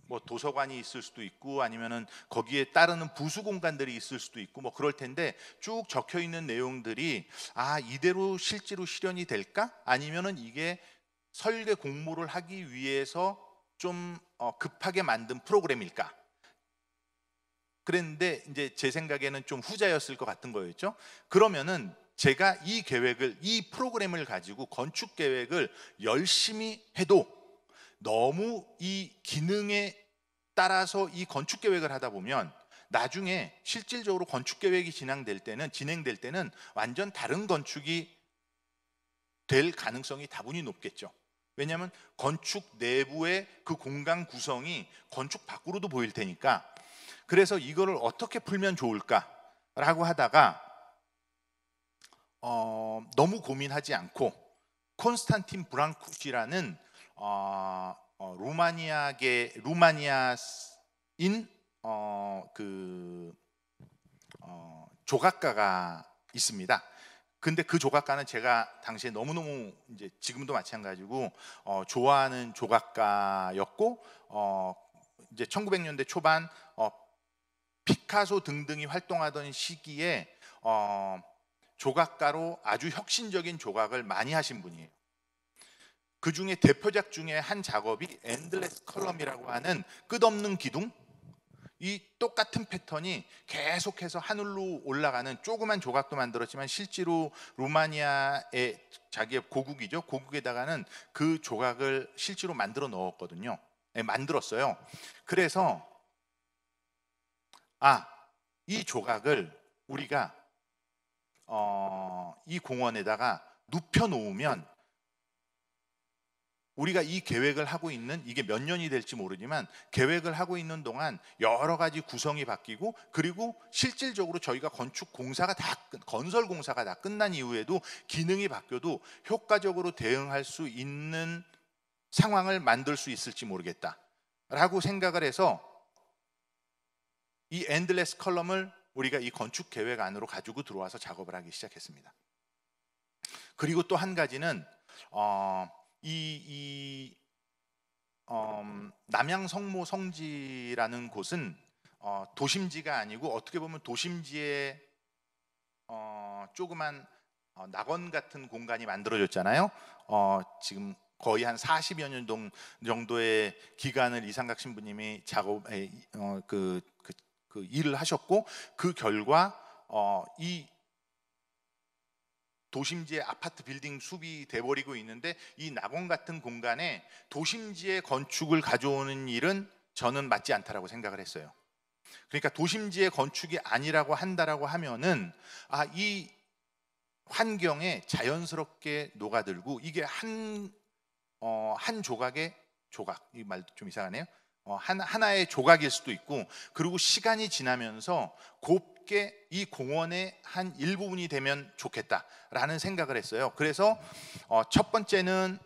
A: 뭐 도서관이 있을 수도 있고 아니면은 거기에 따르는 부수 공간들이 있을 수도 있고 뭐 그럴 텐데, 쭉 적혀 있는 내용들이 이대로 실제로 실현이 될까? 아니면은 이게 설계 공모를 하기 위해서 좀 급하게 만든 프로그램일까? 그랬는데 이제 제 생각에는 좀 후자였을 것 같은 거였죠. 그러면은 제가 이 계획을, 이 프로그램을 가지고 건축 계획을 열심히 해도 너무 이 기능에 따라서 이 건축 계획을 하다 보면 나중에 실질적으로 건축 계획이 진행될 때는 완전 다른 건축이 될 가능성이 다분히 높겠죠. 왜냐하면 건축 내부의 그 공간 구성이 건축 밖으로도 보일 테니까. 그래서 이거를 어떻게 풀면 좋을까라고 하다가 너무 고민하지 않고 콘스탄틴 브랑쿠시라는 루마니아인 조각가가 있습니다. 근데 그 조각가는 제가 당시에 너무너무 이제 지금도 마찬가지고 좋아하는 조각가였고, 이제 1900년대 초반 피카소 등등이 활동하던 시기에 조각가로 아주 혁신적인 조각을 많이 하신 분이에요. 그 중에 대표작 중에 한 작업이 엔드레스 컬럼이라고 하는 끝없는 기둥, 이 똑같은 패턴이 계속해서 하늘로 올라가는 조그만 조각도 만들었지만 실제로 루마니아의 자기의 고국이죠. 고국에다가는 그 조각을 실제로 만들어 넣었거든요. 만들었어요. 그래서 이 조각을 우리가 이 공원에다가 눕혀 놓으면, 우리가 이 계획을 하고 있는, 이게 몇 년이 될지 모르지만 계획을 하고 있는 동안 여러 가지 구성이 바뀌고, 그리고 실질적으로 저희가 건설 공사가 다 끝난 이후에도 기능이 바뀌어도 효과적으로 대응할 수 있는 상황을 만들 수 있을지 모르겠다라고 생각을 해서 이 엔드레스 컬럼을 우리가 이 건축 계획 안으로 가지고 들어와서 작업을 하기 시작했습니다. 그리고 또 한 가지는 남양 성모 성지라는 곳은 도심지가 아니고 어떻게 보면 도심지에 조그만 낙원 같은 공간이 만들어졌잖아요. 지금 거의 한 40여 년 정도의 기간을 이상각 신부님이 그 일을 하셨고, 그 결과 이 도심지의 아파트 빌딩 숲이 돼버리고 있는데, 이 낙원 같은 공간에 도심지의 건축을 가져오는 일은 저는 맞지 않다라고 생각을 했어요. 그러니까 도심지의 건축이 아니라고 한다라고 하면은 이 환경에 자연스럽게 녹아들고, 이게 한 조각의 조각, 이 말도 좀 이상하네요. 하나의 조각일 수도 있고, 그리고 시간이 지나면서 곱게 이 공원의 한 일부분이 되면 좋겠다라는 생각을 했어요. 그래서 첫 번째는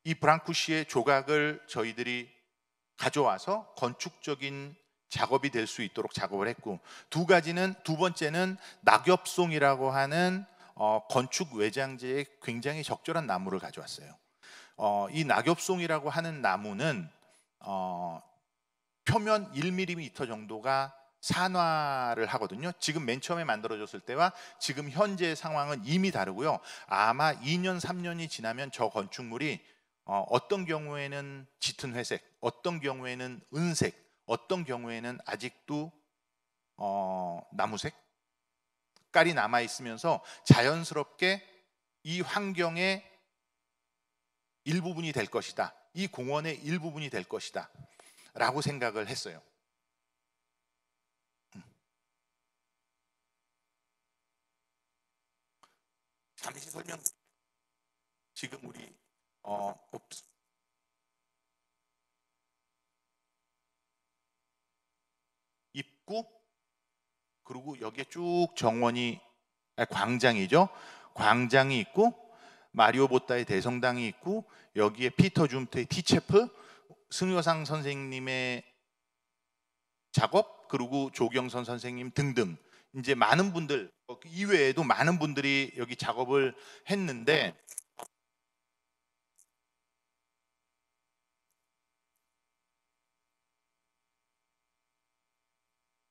A: 이 브랑쿠시의 조각을 저희들이 가져와서 건축적인 작업이 될 수 있도록 작업을 했고, 두 번째는 낙엽송이라고 하는 건축 외장재에 굉장히 적절한 나무를 가져왔어요. 이 낙엽송이라고 하는 나무는 표면 1mm 정도가 산화를 하거든요. 지금 맨 처음에 만들어졌을 때와 지금 현재 상황은 이미 다르고요. 아마 2년, 3년이 지나면 저 건축물이 어떤 경우에는 짙은 회색, 어떤 경우에는 은색, 어떤 경우에는 아직도 나무색 깔이 남아 있으면서 자연스럽게 이 환경의 일부분이 될 것이다. 이 공원의 일부분이 될 것이다. 라고 생각을 했어요. 잠시 설명. 지금 우리 입구 그리고 여기에 쭉 정원이 광장이죠. 광장이 있고 마리오 보따의 대성당이 있고 여기에 피터 줌트의 티체프, 승효상 선생님의 작업 그리고 조경선 선생님 등등 이제 많은 분들 이외에도 많은 분들이 여기 작업을 했는데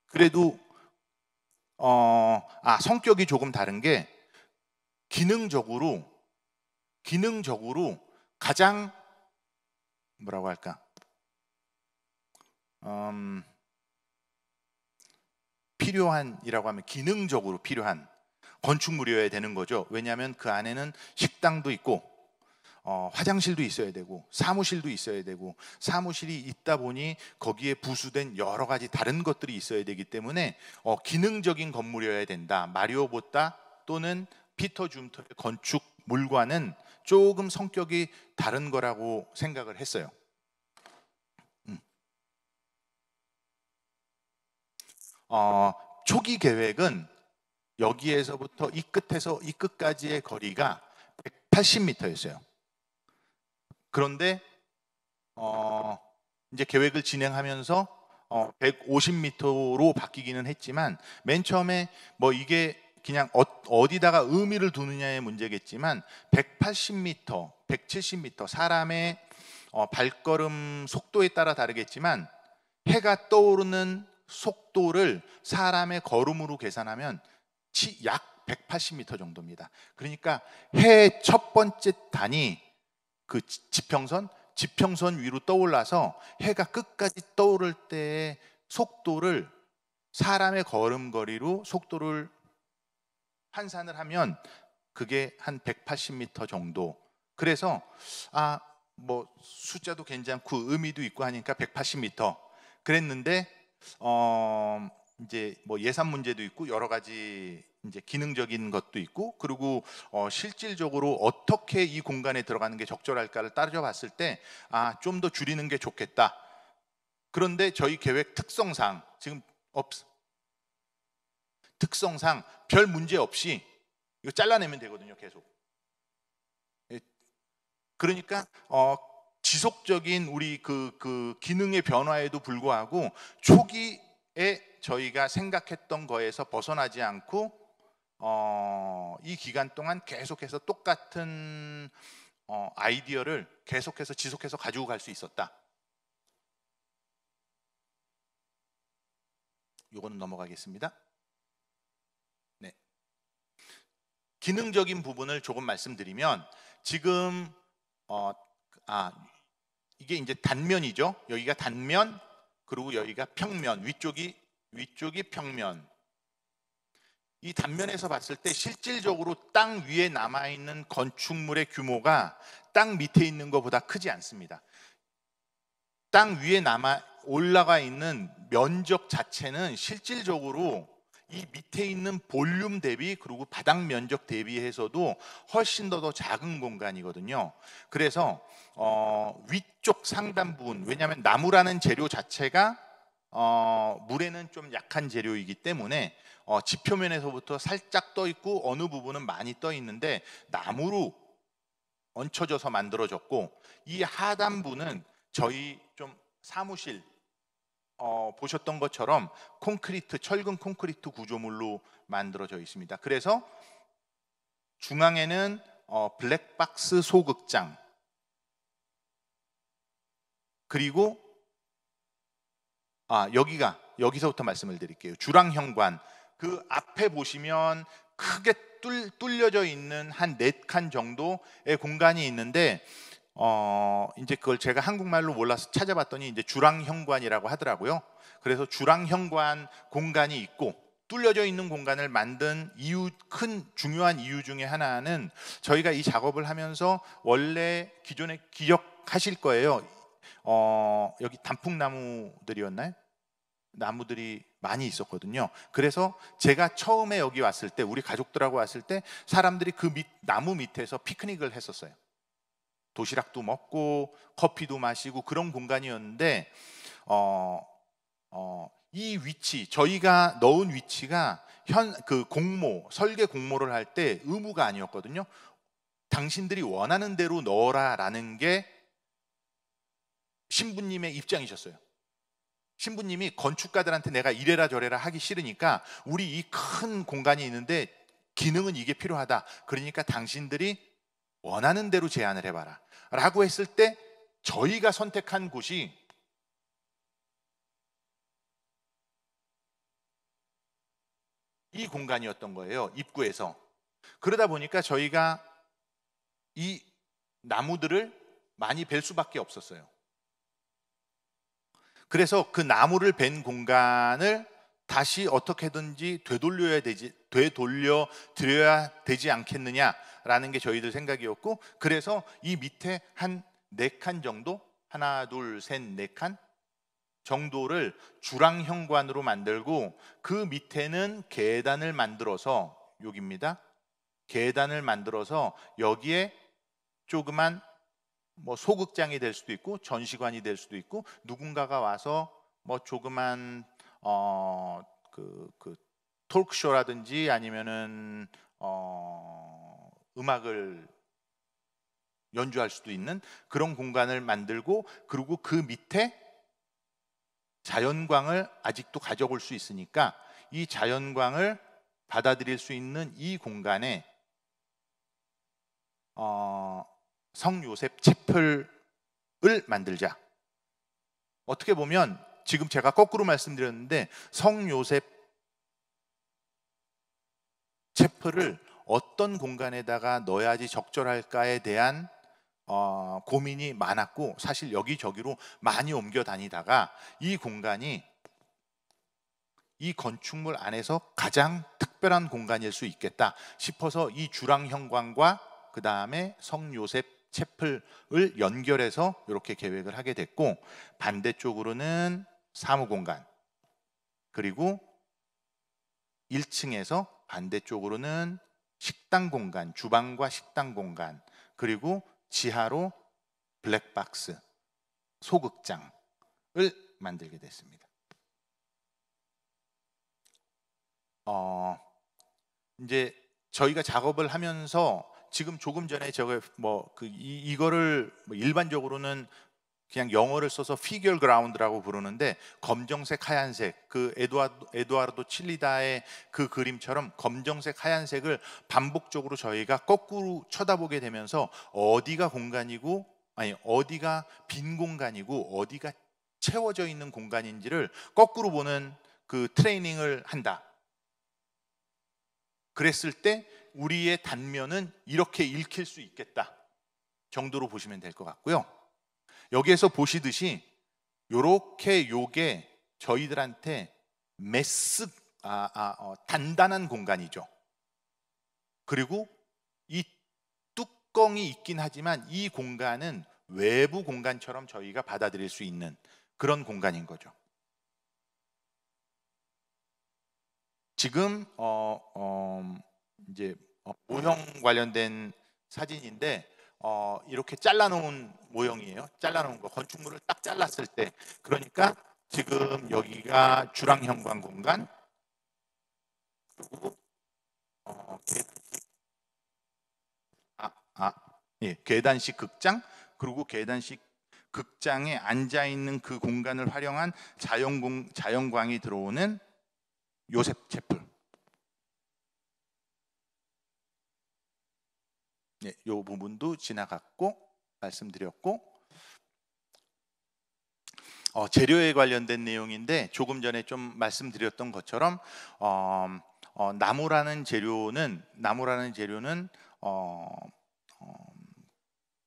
A: 그래도 성격이 조금 다른 게 기능적으로 가장 뭐라고 할까 필요한이라고 하면 기능적으로 필요한 건축물이어야 되는 거죠. 왜냐하면 그 안에는 식당도 있고 화장실도 있어야 되고 사무실도 있어야 되고 사무실이 있다 보니 거기에 부수된 여러 가지 다른 것들이 있어야 되기 때문에 기능적인 건물이어야 된다. 마리오 보따 또는 피터 줌터의 건축물과는 조금 성격이 다른 거라고 생각을 했어요. 초기 계획은 여기에서부터 이 끝에서 이 끝까지의 거리가 180m였어요. 그런데 이제 계획을 진행하면서 150m로 바뀌기는 했지만 맨 처음에 뭐 이게 그냥 어디다가 의미를 두느냐의 문제겠지만 180m, 170m 사람의 발걸음 속도에 따라 다르겠지만 해가 떠오르는 속도를 사람의 걸음으로 계산하면 약 180m 정도입니다. 그러니까 해 첫 번째 단위 그 지평선 위로 떠올라서 해가 끝까지 떠오를 때의 속도를 사람의 걸음걸이로 속도를 환산을 하면 그게 한 180m 정도. 그래서 뭐 숫자도 괜찮고 의미도 있고 하니까 180m 그랬는데 이제 뭐 예산 문제도 있고 여러 가지 이제 기능적인 것도 있고 그리고 실질적으로 어떻게 이 공간에 들어가는 게 적절할까를 따져봤을 때 좀 더 줄이는 게 좋겠다. 그런데 저희 계획 특성상 특성상 별 문제 없이 이거 잘라내면 되거든요. 계속. 그러니까 지속적인 우리 그 기능의 변화에도 불구하고 초기에 저희가 생각했던 거에서 벗어나지 않고 이 기간 동안 계속해서 똑같은 아이디어를 계속해서 지속해서 가지고 갈 수 있었다. 요거는 넘어가겠습니다. 네. 기능적인 부분을 조금 말씀드리면 지금 이게 이제 단면이죠. 여기가 단면 그리고 여기가 평면 위쪽이 평면. 이 단면에서 봤을 때 실질적으로 땅 위에 남아있는 건축물의 규모가 땅 밑에 있는 것보다 크지 않습니다. 땅 위에 올라가 있는 면적 자체는 실질적으로 이 밑에 있는 볼륨 대비 그리고 바닥 면적 대비해서도 훨씬 더 작은 공간이거든요. 그래서 위쪽 상단 부분, 왜냐하면 나무라는 재료 자체가 물에는 좀 약한 재료이기 때문에 지표면에서부터 살짝 떠 있고 어느 부분은 많이 떠 있는데 나무로 얹혀져서 만들어졌고 이 하단부는 저희 좀 사무실 보셨던 것처럼 철근 콘크리트 구조물로 만들어져 있습니다. 그래서 중앙에는 블랙박스 소극장 그리고 여기서부터 말씀을 드릴게요. 주랑현관, 그 앞에 보시면 크게 뚫려져 있는 한 4칸 정도의 공간이 있는데, 이제 그걸 제가 한국말로 몰라서 찾아봤더니 이제 주랑현관이라고 하더라고요. 그래서 주랑현관 공간이 있고, 뚫려져 있는 공간을 만든 큰 중요한 이유 중에 하나는, 저희가 이 작업을 하면서 원래 기존에 기억하실 거예요. 여기 단풍나무들이었나요? 나무들이 많이 있었거든요. 그래서 제가 처음에 여기 왔을 때, 우리 가족들하고 왔을 때 사람들이 그 나무 밑에서 피크닉을 했었어요. 도시락도 먹고 커피도 마시고 그런 공간이었는데, 어, 이 위치, 저희가 넣은 위치가 그 설계 공모를 할 때 의무가 아니었거든요. 당신들이 원하는 대로 넣어라라는 게 신부님의 입장이셨어요. 신부님이 건축가들한테 내가 이래라 저래라 하기 싫으니까, 우리 이 큰 공간이 있는데 기능은 이게 필요하다, 그러니까 당신들이 원하는 대로 제안을 해봐라 라고 했을 때, 저희가 선택한 곳이 이 공간이었던 거예요. 입구에서. 그러다 보니까 저희가 이 나무들을 많이 벨 수밖에 없었어요. 그래서 그 나무를 벤 공간을 다시 어떻게든지 되돌려 드려야 되지 않겠느냐라는 게 저희들 생각이었고, 그래서 이 밑에 한 4칸 정도, 하나 둘 셋 4칸 정도를 주랑현관으로 만들고, 그 밑에는 계단을 만들어서, 여기입니다. 계단을 만들어서 여기에 조그만 소극장이 될 수도 있고 전시관이 될 수도 있고, 누군가가 와서 조그만 그 톨크쇼라든지 아니면은 음악을 연주할 수도 있는 그런 공간을 만들고, 그리고 그 밑에 자연광을 아직도 가져올 수 있으니까 이 자연광을 받아들일 수 있는 이 공간에 성요셉 채플을 만들자. 어떻게 보면 지금 제가 거꾸로 말씀드렸는데, 성요셉 채플을 어떤 공간에다가 넣어야지 적절할까에 대한 고민이 많았고, 사실 여기저기로 많이 옮겨 다니다가 이 공간이 이 건축물 안에서 가장 특별한 공간일 수 있겠다 싶어서 이 주랑현관과 그 다음에 성요셉 채플을 연결해서 이렇게 계획을 하게 됐고, 반대쪽으로는 사무공간, 그리고 1층에서 반대쪽으로는 식당 공간, 주방과 식당 공간, 그리고 지하로 블랙박스, 소극장을 만들게 됐습니다. 이제 저희가 작업을 하면서 지금 조금 전에 이거를 일반적으로는 그냥 영어를 써서 피겨 그라운드라고 부르는데, 검정색 하얀색, 그 에두아르도 칠리다의 그 그림처럼 검정색 하얀색을 반복적으로 저희가 거꾸로 쳐다보게 되면서 어디가 공간이고, 아니 어디가 빈 공간이고 어디가 채워져 있는 공간인지를 거꾸로 보는 그 트레이닝을 한다. 그랬을 때 우리의 단면은 이렇게 읽힐 수 있겠다 정도로 보시면 될 것 같고요. 여기에서 보시듯이 요게 저희들한테 단단한 공간이죠. 그리고 이 뚜껑이 있긴 하지만 이 공간은 외부 공간처럼 저희가 받아들일 수 있는 그런 공간인 거죠. 지금 이제 모형 관련된 사진인데, 이렇게 잘라놓은 모형이에요. 잘라놓은 거, 건축물을 딱 잘랐을 때. 그러니까 지금 여기가 주랑현관 공간, 그리고 계단식 극장, 그리고 계단식 극장에 앉아 있는 그 공간을 활용한 자연광이 들어오는 요셉 채플. 이 부분도 지나갔고 말씀드렸고, 재료에 관련된 내용인데 조금 전에 좀 말씀드렸던 것처럼 나무라는 재료는 어, 어,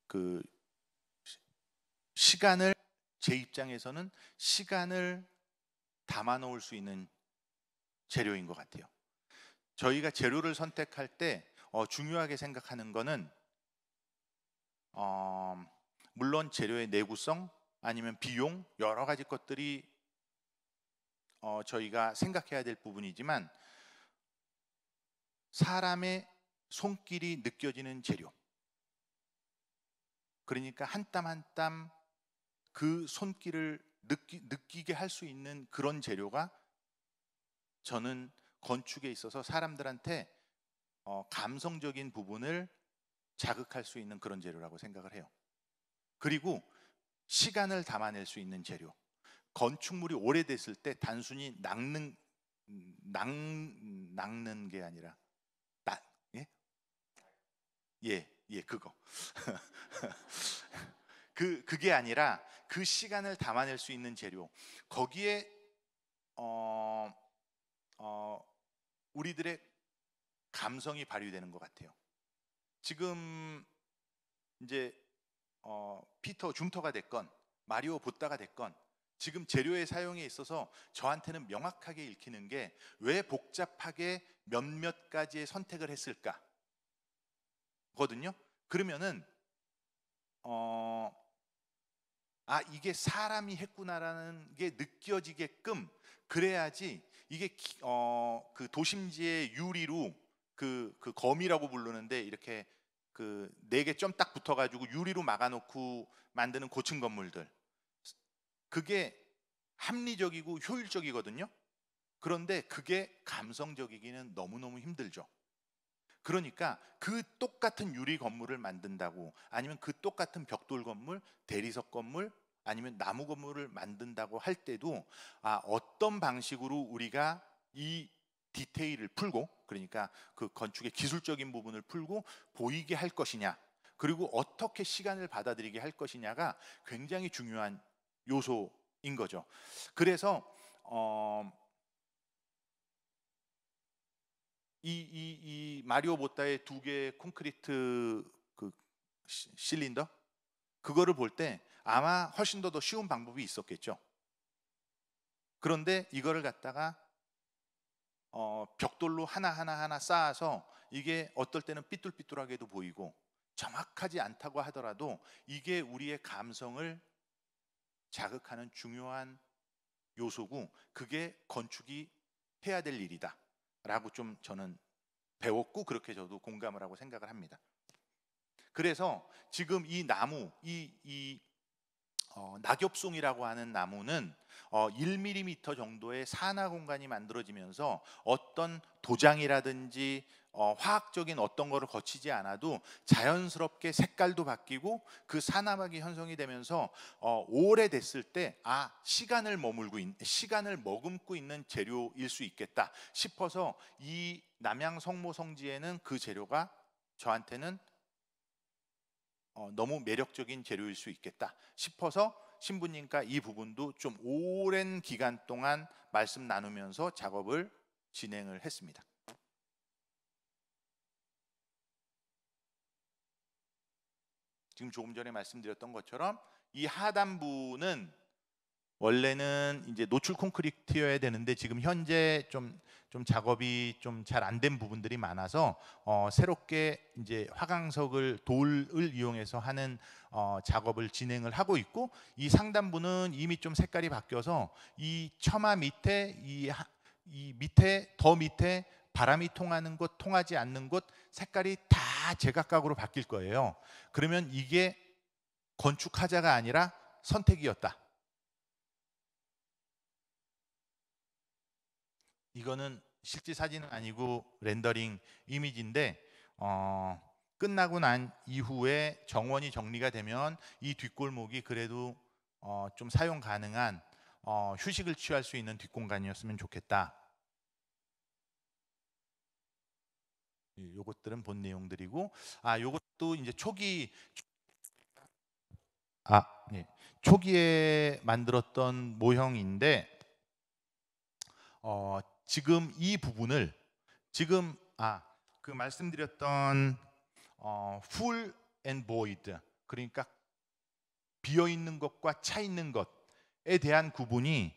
A: 그 시간을 제 입장에서는 시간을 담아 놓을 수 있는 재료인 것 같아요. 저희가 재료를 선택할 때 중요하게 생각하는 거는 물론 재료의 내구성 아니면 비용 여러 가지 것들이 저희가 생각해야 될 부분이지만 사람의 손길이 느껴지는 재료, 그러니까 한 땀 한 땀 그 손길을 느끼게 할 수 있는 그런 재료가 저는 건축에 있어서 사람들한테 감성적인 부분을 자극할 수 있는 그런 재료라고 생각을 해요. 그리고 시간을 담아낼 수 있는 재료. 건축물이 오래됐을 때 단순히 낚는 게 아니라 예? 예, 그거. 그게 아니라 그 시간을 담아낼 수 있는 재료. 거기에 어, 우리들의 감성이 발휘되는 것 같아요. 지금 이제 피터 줌터가 됐건 마리오 보따가 됐건 지금 재료의 사용에 있어서 저한테는 명확하게 읽히는 게 왜 복잡하게 몇몇 가지의 선택을 했을까 거든요. 그러면은 이게 사람이 했구나라는 게 느껴지게끔 그래야지 이게 그 도심지의 유리로 그 거미라고 부르는데 이렇게 그 네 개 점 딱 붙어가지고 유리로 막아놓고 만드는 고층 건물들, 그게 합리적이고 효율적이거든요. 그런데 그게 감성적이기는 너무너무 힘들죠. 그러니까 그 똑같은 유리 건물을 만든다고, 아니면 그 똑같은 벽돌 건물, 대리석 건물, 아니면 나무 건물을 만든다고 할 때도 어떤 방식으로 우리가 이 디테일을 풀고, 그러니까 그 건축의 기술적인 부분을 풀고 보이게 할 것이냐, 그리고 어떻게 시간을 받아들이게 할 것이냐가 굉장히 중요한 요소인 거죠. 그래서 이 마리오 보따의 두 개의 콘크리트 그 실린더, 그거를 볼 때 아마 훨씬 더 쉬운 방법이 있었겠죠. 그런데 이거를 갖다가 벽돌로 하나 쌓아서 이게 어떨 때는 삐뚤삐뚤하게도 보이고 정확하지 않다고 하더라도 이게 우리의 감성을 자극하는 중요한 요소고, 그게 건축이 해야 될 일이다 라고 좀 저는 배웠고, 그렇게 저도 공감을 하고 생각을 합니다. 그래서 지금 이 나무, 이 낙엽송이라고 하는 나무는 1mm 정도의 산화 공간이 만들어지면서 어떤 도장이라든지 화학적인 어떤 거를 거치지 않아도 자연스럽게 색깔도 바뀌고 그 산화막이 형성이 되면서 오래됐을 때 시간을 머금고 있는 재료일 수 있겠다 싶어서 이 남양 성모 성지에는 그 재료가 저한테는 너무 매력적인 재료일 수 있겠다 싶어서 신부님과 이 부분도 좀 오랜 기간 동안 말씀 나누면서 작업을 진행을 했습니다. 지금 조금 전에 말씀드렸던 것처럼 이 하단부는 원래는 이제 노출 콘크리트여야 되는데 지금 현재 좀 작업이 좀 잘 안 된 부분들이 많아서 새롭게 이제 화강석을 돌을 이용해서 하는 작업을 진행을 하고 있고, 이 상단부는 이미 좀 색깔이 바뀌어서 이 처마 밑에 이 밑에 더 밑에 바람이 통하는 곳, 통하지 않는 곳 색깔이 다 제각각으로 바뀔 거예요. 그러면 이게 건축하자가 아니라 선택이었다. 이거는 실제 사진은 아니고 렌더링 이미지인데 끝나고 난 이후에 정원이 정리가 되면 이 뒷골목이 그래도 좀 사용 가능한 휴식을 취할 수 있는 뒷공간이었으면 좋겠다. 요것들은 본 내용들이고, 요것도 이제 예. 초기에 만들었던 모형인데 지금 이 부분을 지금 그 말씀드렸던 full and void, 그러니까 비어 있는 것과 차 있는 것에 대한 구분이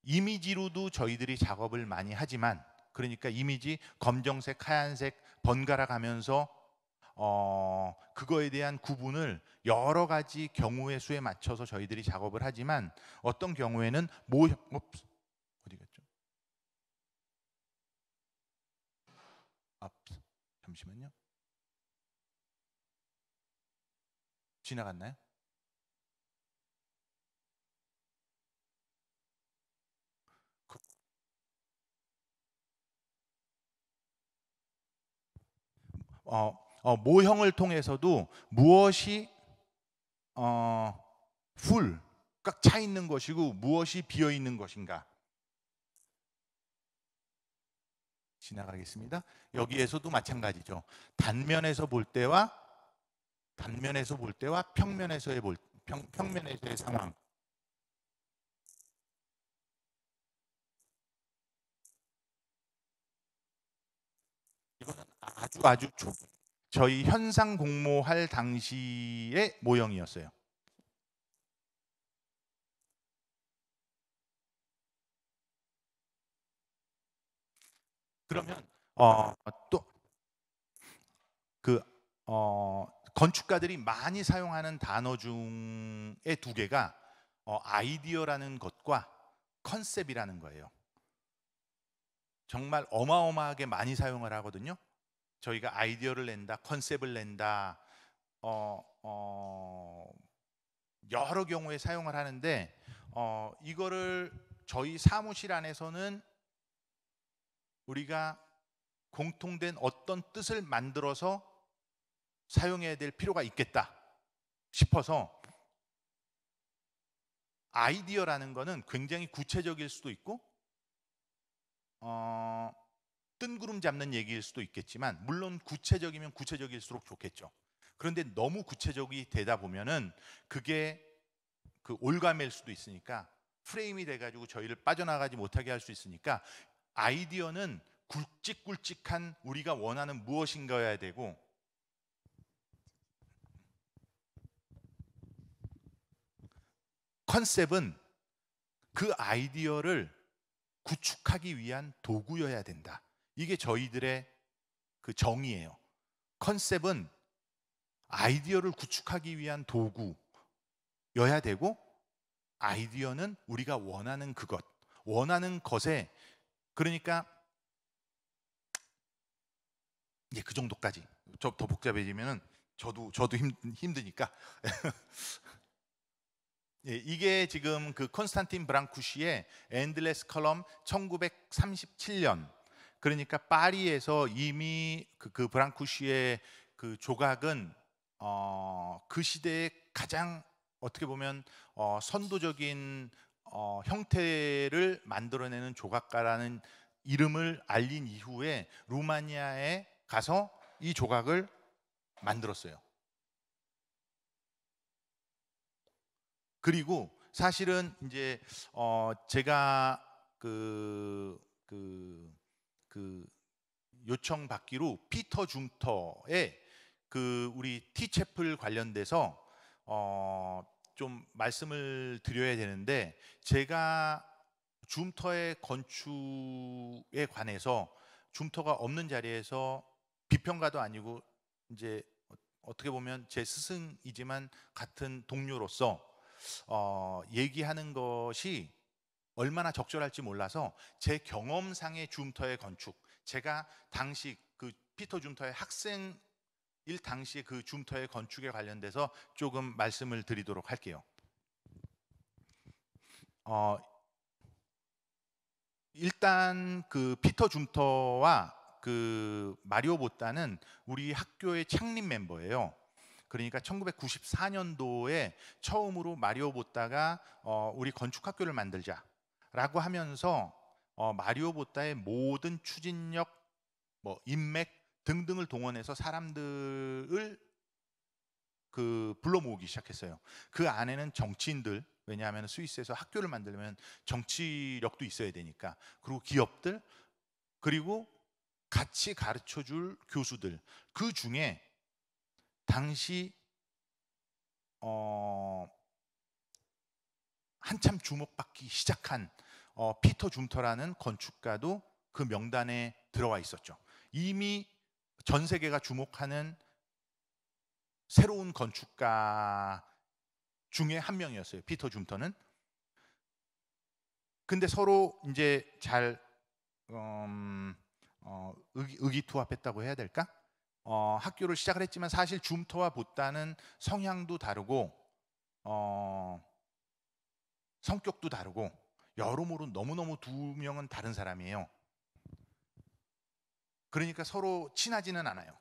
A: 이미지로도 저희들이 작업을 많이 하지만, 그러니까 이미지 검정색, 하얀색 번갈아 가면서 그거에 대한 구분을 여러 가지 경우의 수에 맞춰서 저희들이 작업을 하지만, 어떤 경우에는 어디 갔죠? 잠시만요. 지나갔나요? 모형을 통해서도 무엇이 풀, 꽉 차 있는 것이고 무엇이 비어 있는 것인가, 지나가겠습니다. 여기에서도 마찬가지죠. 단면에서 볼 때와 평면에서의 평면에서의 상황. 이거는 아주 저희 현상 공모할 당시의 모형이었어요. 그러면 또 그 건축가들이 많이 사용하는 단어 중에 두 개가 아이디어라는 것과 컨셉이라는 거예요. 정말 어마어마하게 많이 사용을 하거든요. 저희가 아이디어를 낸다, 컨셉을 낸다, 여러 경우에 사용을 하는데, 이거를 저희 사무실 안에서는 우리가 공통된 어떤 뜻을 만들어서 사용해야 될 필요가 있겠다 싶어서, 아이디어라는 거는 굉장히 구체적일 수도 있고 뜬구름 잡는 얘기일 수도 있겠지만, 물론 구체적이면 구체적일수록 좋겠죠. 그런데 너무 구체적이 되다 보면은 그게 그 올가매일 수도 있으니까, 프레임이 돼가지고 저희를 빠져나가지 못하게 할 수 있으니까, 아이디어는 굵직굵직한 우리가 원하는 무엇인가여야 되고, 컨셉은 그 아이디어를 구축하기 위한 도구여야 된다. 이게 저희들의 그 정의예요. 컨셉은 아이디어를 구축하기 위한 도구여야 되고, 아이디어는 우리가 원하는 원하는 것에, 그러니까 이제 그 정도까지. 더 복잡해지면은 저도 힘드니까. 예, 이게 지금 그 콘스탄틴 브랑쿠시의 엔드레스 컬럼 1937년, 그러니까 파리에서 이미 그 브랑쿠시의 그 조각은 그 시대의 가장 어떻게 보면 선도적인 형태를 만들어내는 조각가라는 이름을 알린 이후에 루마니아에 가서 이 조각을 만들었어요. 그리고 사실은 이제 제가 그 요청 받기로 피터 줌터의 그 우리 티채플 관련돼서 좀 말씀을 드려야 되는데, 제가 줌터의 건축에 관해서 줌터가 없는 자리에서 비평가도 아니고 이제 어떻게 보면 제 스승이지만 같은 동료로서 얘기하는 것이 얼마나 적절할지 몰라서, 제 경험상의 줌터의 건축, 제가 당시 그 피터 줌터의 학생일 당시의 그 줌터의 건축에 관련돼서 조금 말씀을 드리도록 할게요. 일단 그 피터 줌터와 그 마리오 보따는 우리 학교의 창립 멤버예요. 그러니까 1994년도에 처음으로 마리오 보따가 우리 건축학교를 만들자라고 하면서 마리오 보따의 모든 추진력, 인맥 등등을 동원해서 사람들을 불러 모으기 시작했어요. 그 안에는 정치인들, 왜냐하면 스위스에서 학교를 만들려면 정치력도 있어야 되니까, 그리고 기업들, 그리고 같이 가르쳐줄 교수들. 그 중에 당시 한참 주목받기 시작한 피터 줌터라는 건축가도 그 명단에 들어와 있었죠. 이미 전 세계가 주목하는 새로운 건축가 중에 한 명이었어요, 피터 줌터는. 근데 서로 이제 잘 의기투합했다고 해야 될까? 학교를 시작을 했지만 사실 줌터와 보따는 성향도 다르고 성격도 다르고 여러모로 너무너무 두 명은 다른 사람이에요. 그러니까 서로 친하지는 않아요.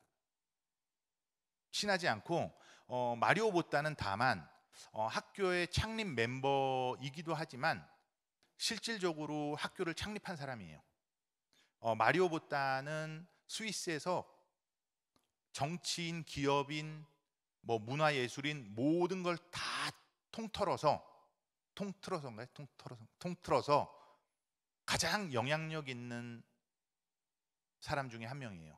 A: 친하지 않고 마리오 보따는 다만 학교의 창립 멤버이기도 하지만 실질적으로 학교를 창립한 사람이에요. 마리오 보따는 스위스에서 정치인, 기업인, 뭐 문화예술인 모든 걸 다 통틀어서 가장 영향력 있는 사람 중에 한 명이에요.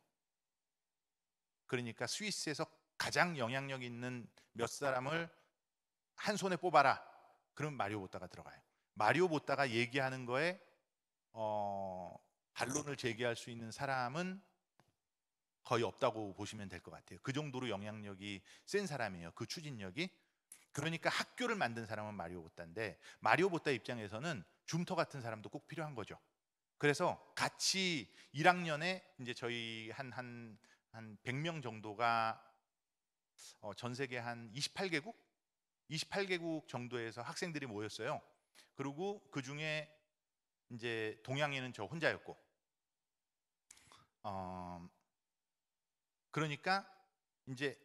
A: 그러니까 스위스에서 가장 영향력 있는 몇 사람을 한 손에 뽑아라. 그럼 마리오 보따가 들어가요. 마리오 보따가 얘기하는 거에 반론을 제기할 수 있는 사람은 거의 없다고 보시면 될 것 같아요. 그 정도로 영향력이 센 사람이에요. 그 추진력이. 그러니까 학교를 만든 사람은 마리오 보따인데, 마리오 보따 입장에서는 줌터 같은 사람도 꼭 필요한 거죠. 그래서 같이 1학년에 이제 저희 한 100명 정도가 전 세계 한 28개국 정도에서 학생들이 모였어요. 그리고 그 중에 이제 동양인은 저 혼자였고, 그러니까 이제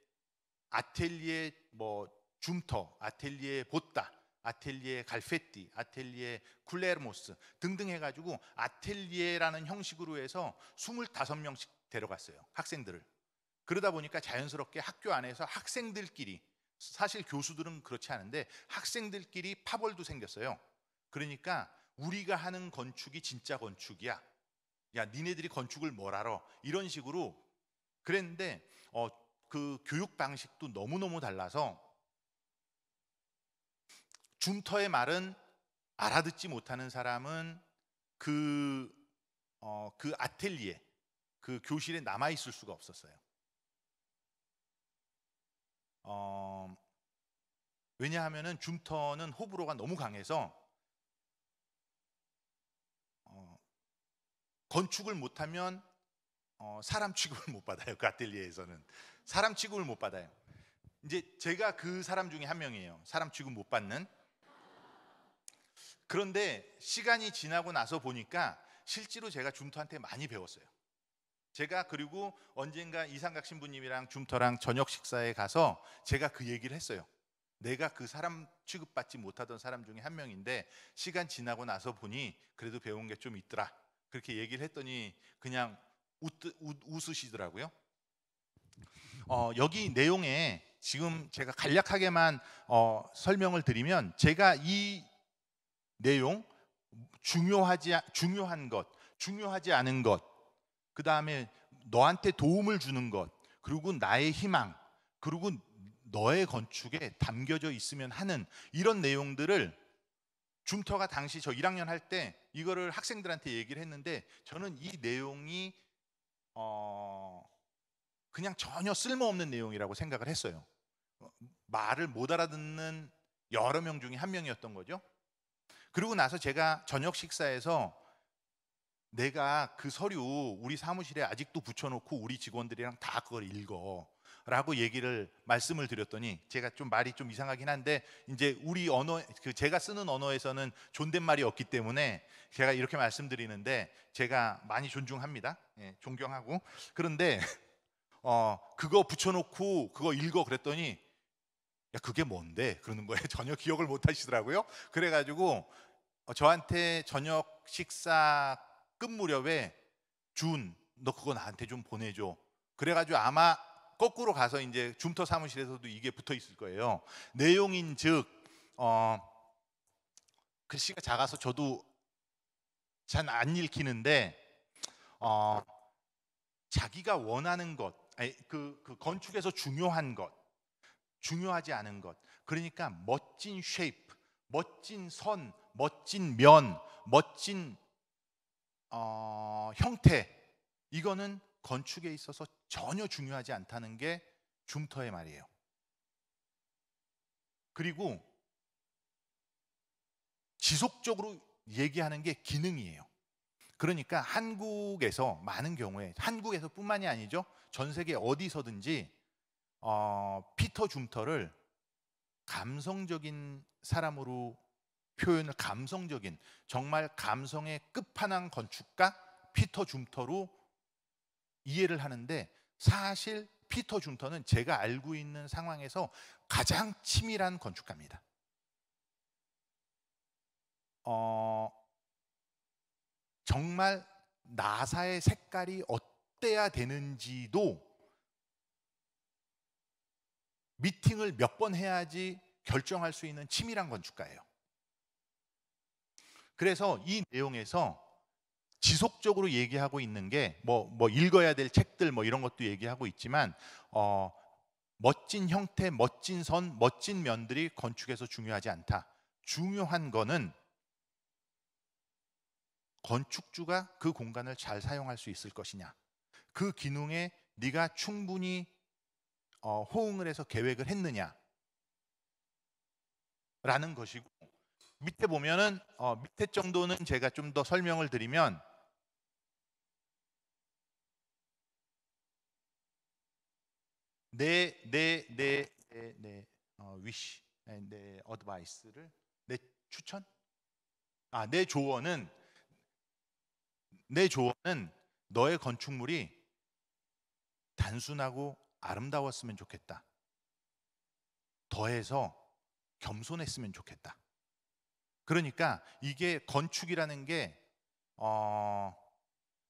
A: 아텔리에 뭐 줌터, 아텔리에 보따, 아텔리에 갈페티, 아텔리에 쿨레르모스 등등 해가지고 아텔리에라는 형식으로 해서 25명씩 데려갔어요, 학생들을. 그러다 보니까 자연스럽게 학교 안에서 학생들끼리, 사실 교수들은 그렇지 않은데 학생들끼리 파벌도 생겼어요. 그러니까 우리가 하는 건축이 진짜 건축이야, 야 니네들이 건축을 뭘 알아, 이런 식으로 그랬는데 그 교육 방식도 너무너무 달라서 줌터의 말은 알아듣지 못하는 사람은 그 아텔리에, 그 교실에 남아 있을 수가 없었어요. 왜냐하면은 줌터는 호불호가 너무 강해서 건축을 못하면 사람 취급을 못 받아요. 그 아텔리에에서는 사람 취급을 못 받아요. 이제 제가 그 사람 중에 한 명이에요. 사람 취급 못 받는. 그런데 시간이 지나고 나서 보니까 실제로 제가 줌터한테 많이 배웠어요. 제가 그리고 언젠가 이상각 신부님이랑 줌터랑 저녁 식사에 가서 제가 그 얘기를 했어요. 내가 그 사람 취급받지 못하던 사람 중에 한 명인데 시간 지나고 나서 보니 그래도 배운 게 좀 있더라. 그렇게 얘기를 했더니 그냥 웃으시더라고요. 여기 내용에 지금 제가 간략하게만 설명을 드리면, 제가 이 내용, 중요한 것, 중요하지 않은 것, 그 다음에 너한테 도움을 주는 것, 그리고 나의 희망, 그리고 너의 건축에 담겨져 있으면 하는 이런 내용들을 줌터가 당시 저 1학년 할 때 이거를 학생들한테 얘기를 했는데, 저는 이 내용이 그냥 전혀 쓸모없는 내용이라고 생각을 했어요. 말을 못 알아듣는 여러 명 중에 한 명이었던 거죠. 그리고 나서 제가 저녁 식사에서 내가 그 서류 우리 사무실에 아직도 붙여놓고 우리 직원들이랑 다 그걸 읽어 라고 말씀을 드렸더니, 제가 좀 말이 좀 이상하긴 한데 이제 우리 언어, 제가 쓰는 언어에서는 존댓말이 없기 때문에 제가 이렇게 말씀드리는데 제가 많이 존중합니다. 예, 존경하고. 그런데 그거 붙여놓고 그거 읽어 그랬더니 야 그게 뭔데? 그러는 거예요. 전혀 기억을 못 하시더라고요. 그래가지고 저한테 저녁 식사 끝 무렵에 준, 너 그거 나한테 좀 보내줘. 그래가지고 아마 거꾸로 가서 이제 줌터 사무실에서도 이게 붙어 있을 거예요. 내용인즉 글씨가 작아서 저도 잘 안 읽히는데 자기가 원하는 것, 아니, 그 건축에서 중요한 것, 중요하지 않은 것. 그러니까 멋진 쉐이프, 멋진 선, 멋진 면, 멋진 형태, 이거는 건축에 있어서 전혀 중요하지 않다는 게 줌터의 말이에요. 그리고 지속적으로 얘기하는 게 기능이에요. 그러니까 한국에서 많은 경우에, 한국에서뿐만이 아니죠, 전 세계 어디서든지 피터 줌터를 감성적인 사람으로 표현을, 감성적인, 정말 감성의 끝판왕 건축가 피터 줌터로 이해를 하는데, 사실 피터 줌터는 제가 알고 있는 상황에서 가장 치밀한 건축가입니다. 정말 나사의 색깔이 어때야 되는지도 미팅을 몇 번 해야지 결정할 수 있는 치밀한 건축가예요. 그래서 이 내용에서 지속적으로 얘기하고 있는 게 뭐 읽어야 될 책들 뭐 이런 것도 얘기하고 있지만 멋진 형태, 멋진 선, 멋진 면들이 건축에서 중요하지 않다. 중요한 거는 건축주가 그 공간을 잘 사용할 수 있을 것이냐, 그 기능에 네가 충분히 호응을 해서 계획을 했느냐 라는 것이고, 밑에 보면은 밑에 정도는 제가 좀 더 설명을 드리면, 내 위시, 내 어드바이스를, 내 추천, 내 조언은 너의 건축물이 단순하고 아름다웠으면 좋겠다. 더해서 겸손했으면 좋겠다. 그러니까 이게 건축이라는 게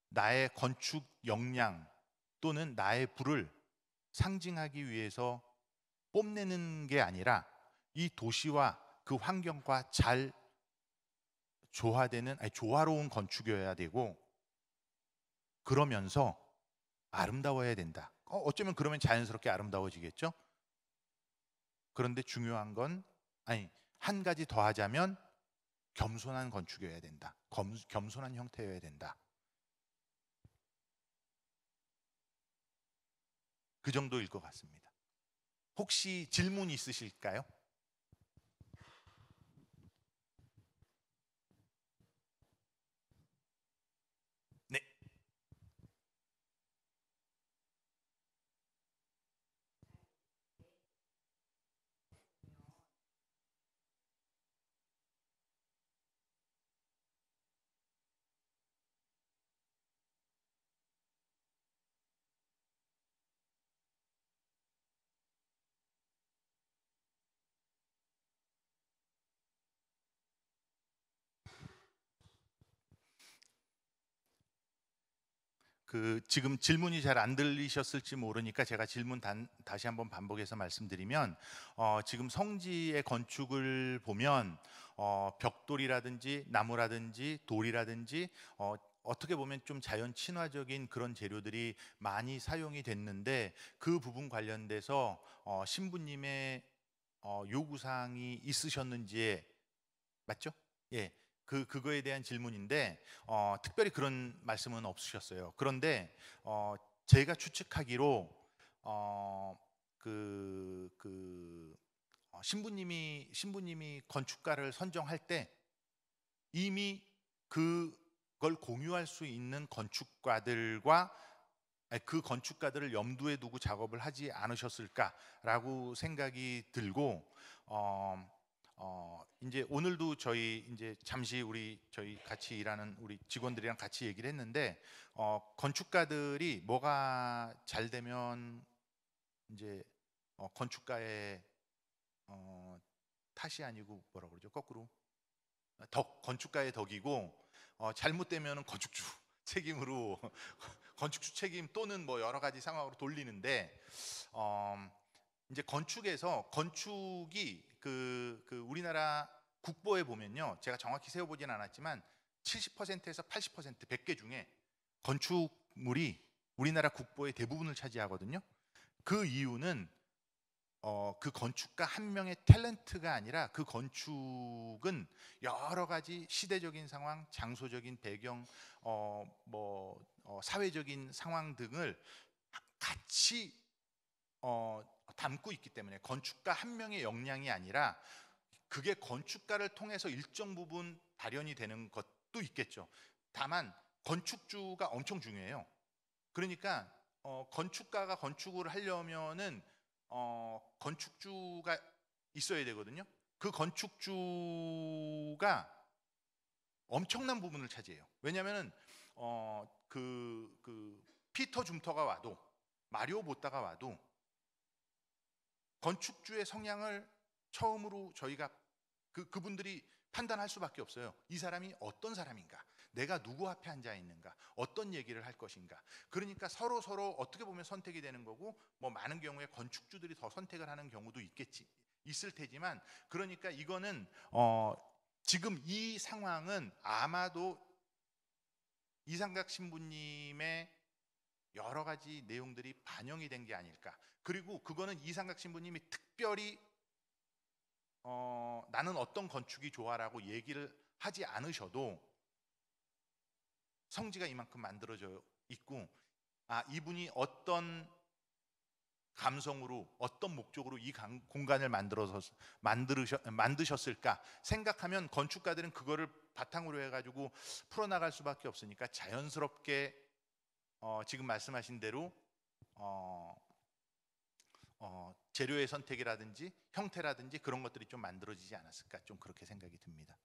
A: 나의 건축 역량 또는 나의 부를 상징하기 위해서 뽐내는 게 아니라 이 도시와 그 환경과 잘 조화되는, 조화로운 건축이어야 되고, 그러면서 아름다워야 된다. 어쩌면 그러면 자연스럽게 아름다워지겠죠. 그런데 중요한 건, 한 가지 더 하자면 겸손한 건축이어야 된다. 겸손한 형태여야 된다. 그 정도일 것 같습니다. 혹시 질문 있으실까요? 네. 지금 질문이 잘 안 들리셨을지 모르니까 제가 질문 다시 한번 반복해서 말씀드리면, 지금 성지의 건축을 보면 벽돌이라든지 나무라든지 돌이라든지 어떻게 보면 좀 자연 친화적인 그런 재료들이 많이 사용이 됐는데, 그 부분 관련돼서 신부님의 요구사항이 있으셨는지에, 맞죠? 예. 그거에 대한 질문인데 특별히 그런 말씀은 없으셨어요. 그런데 제가 추측하기로 신부님이 건축가를 선정할 때 이미 그걸 공유할 수 있는 건축가들과, 그 건축가들을 염두에 두고 작업을 하지 않으셨을까라고 생각이 들고, 이제 오늘도 저희 이제 잠시 저희 같이 일하는 우리 직원들이랑 같이 얘기를 했는데, 건축가들이 뭐가 잘 되면 이제 건축가의 탓이 아니고 뭐라 그러죠? 거꾸로 건축가의 덕이고, 잘못되면 건축주 책임으로 건축주 책임 또는 뭐 여러 가지 상황으로 돌리는데 이제 건축이 그 우리나라 국보에 보면요, 제가 정확히 세어보진 않았지만 70%에서 80% 100개 중에 건축물이 우리나라 국보의 대부분을 차지하거든요. 그 이유는 그 건축가 한 명의 탤런트가 아니라 그 건축은 여러 가지 시대적인 상황, 장소적인 배경, 사회적인 상황 등을 같이 담고 있기 때문에 건축가 한 명의 역량이 아니라 그게 건축가를 통해서 일정 부분 발현이 되는 것도 있겠죠. 다만 건축주가 엄청 중요해요. 그러니까 건축가가 건축을 하려면은 건축주가 있어야 되거든요. 그 건축주가 엄청난 부분을 차지해요. 왜냐하면은 그 피터 줌터가 와도 마리오 보따가 와도 건축주의 성향을 처음으로 저희가 그분들이 판단할 수밖에 없어요. 이 사람이 어떤 사람인가, 내가 누구 앞에 앉아 있는가, 어떤 얘기를 할 것인가. 그러니까 서로 어떻게 보면 선택이 되는 거고, 뭐 많은 경우에 건축주들이 더 선택을 하는 경우도 있을 테지만, 그러니까 이거는 지금 이 상황은 아마도 이상각 신부님의 여러 가지 내용들이 반영이 된 게 아닐까. 그리고 그거는 이상각 신부님이 특별히 나는 어떤 건축이 좋아라고 얘기를 하지 않으셔도 성지가 이만큼 만들어져 있고, 이분이 어떤 감성으로 어떤 목적으로 이 공간을 만드셨을까 생각하면 건축가들은 그거를 바탕으로 해가지고 풀어나갈 수밖에 없으니까 자연스럽게 지금 말씀하신 대로 재료의 선택이라든지 형태라든지 그런 것들이 좀 만들어지지 않았을까, 좀 그렇게 생각이 듭니다.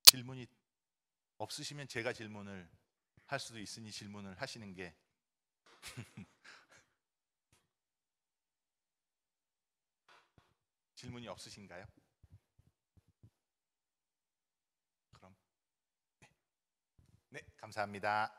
A: 질문이 없으시면 제가 질문을 할 수도 있으니 질문을 하시는 게 질문이 없으신가요? 그럼 네, 감사합니다.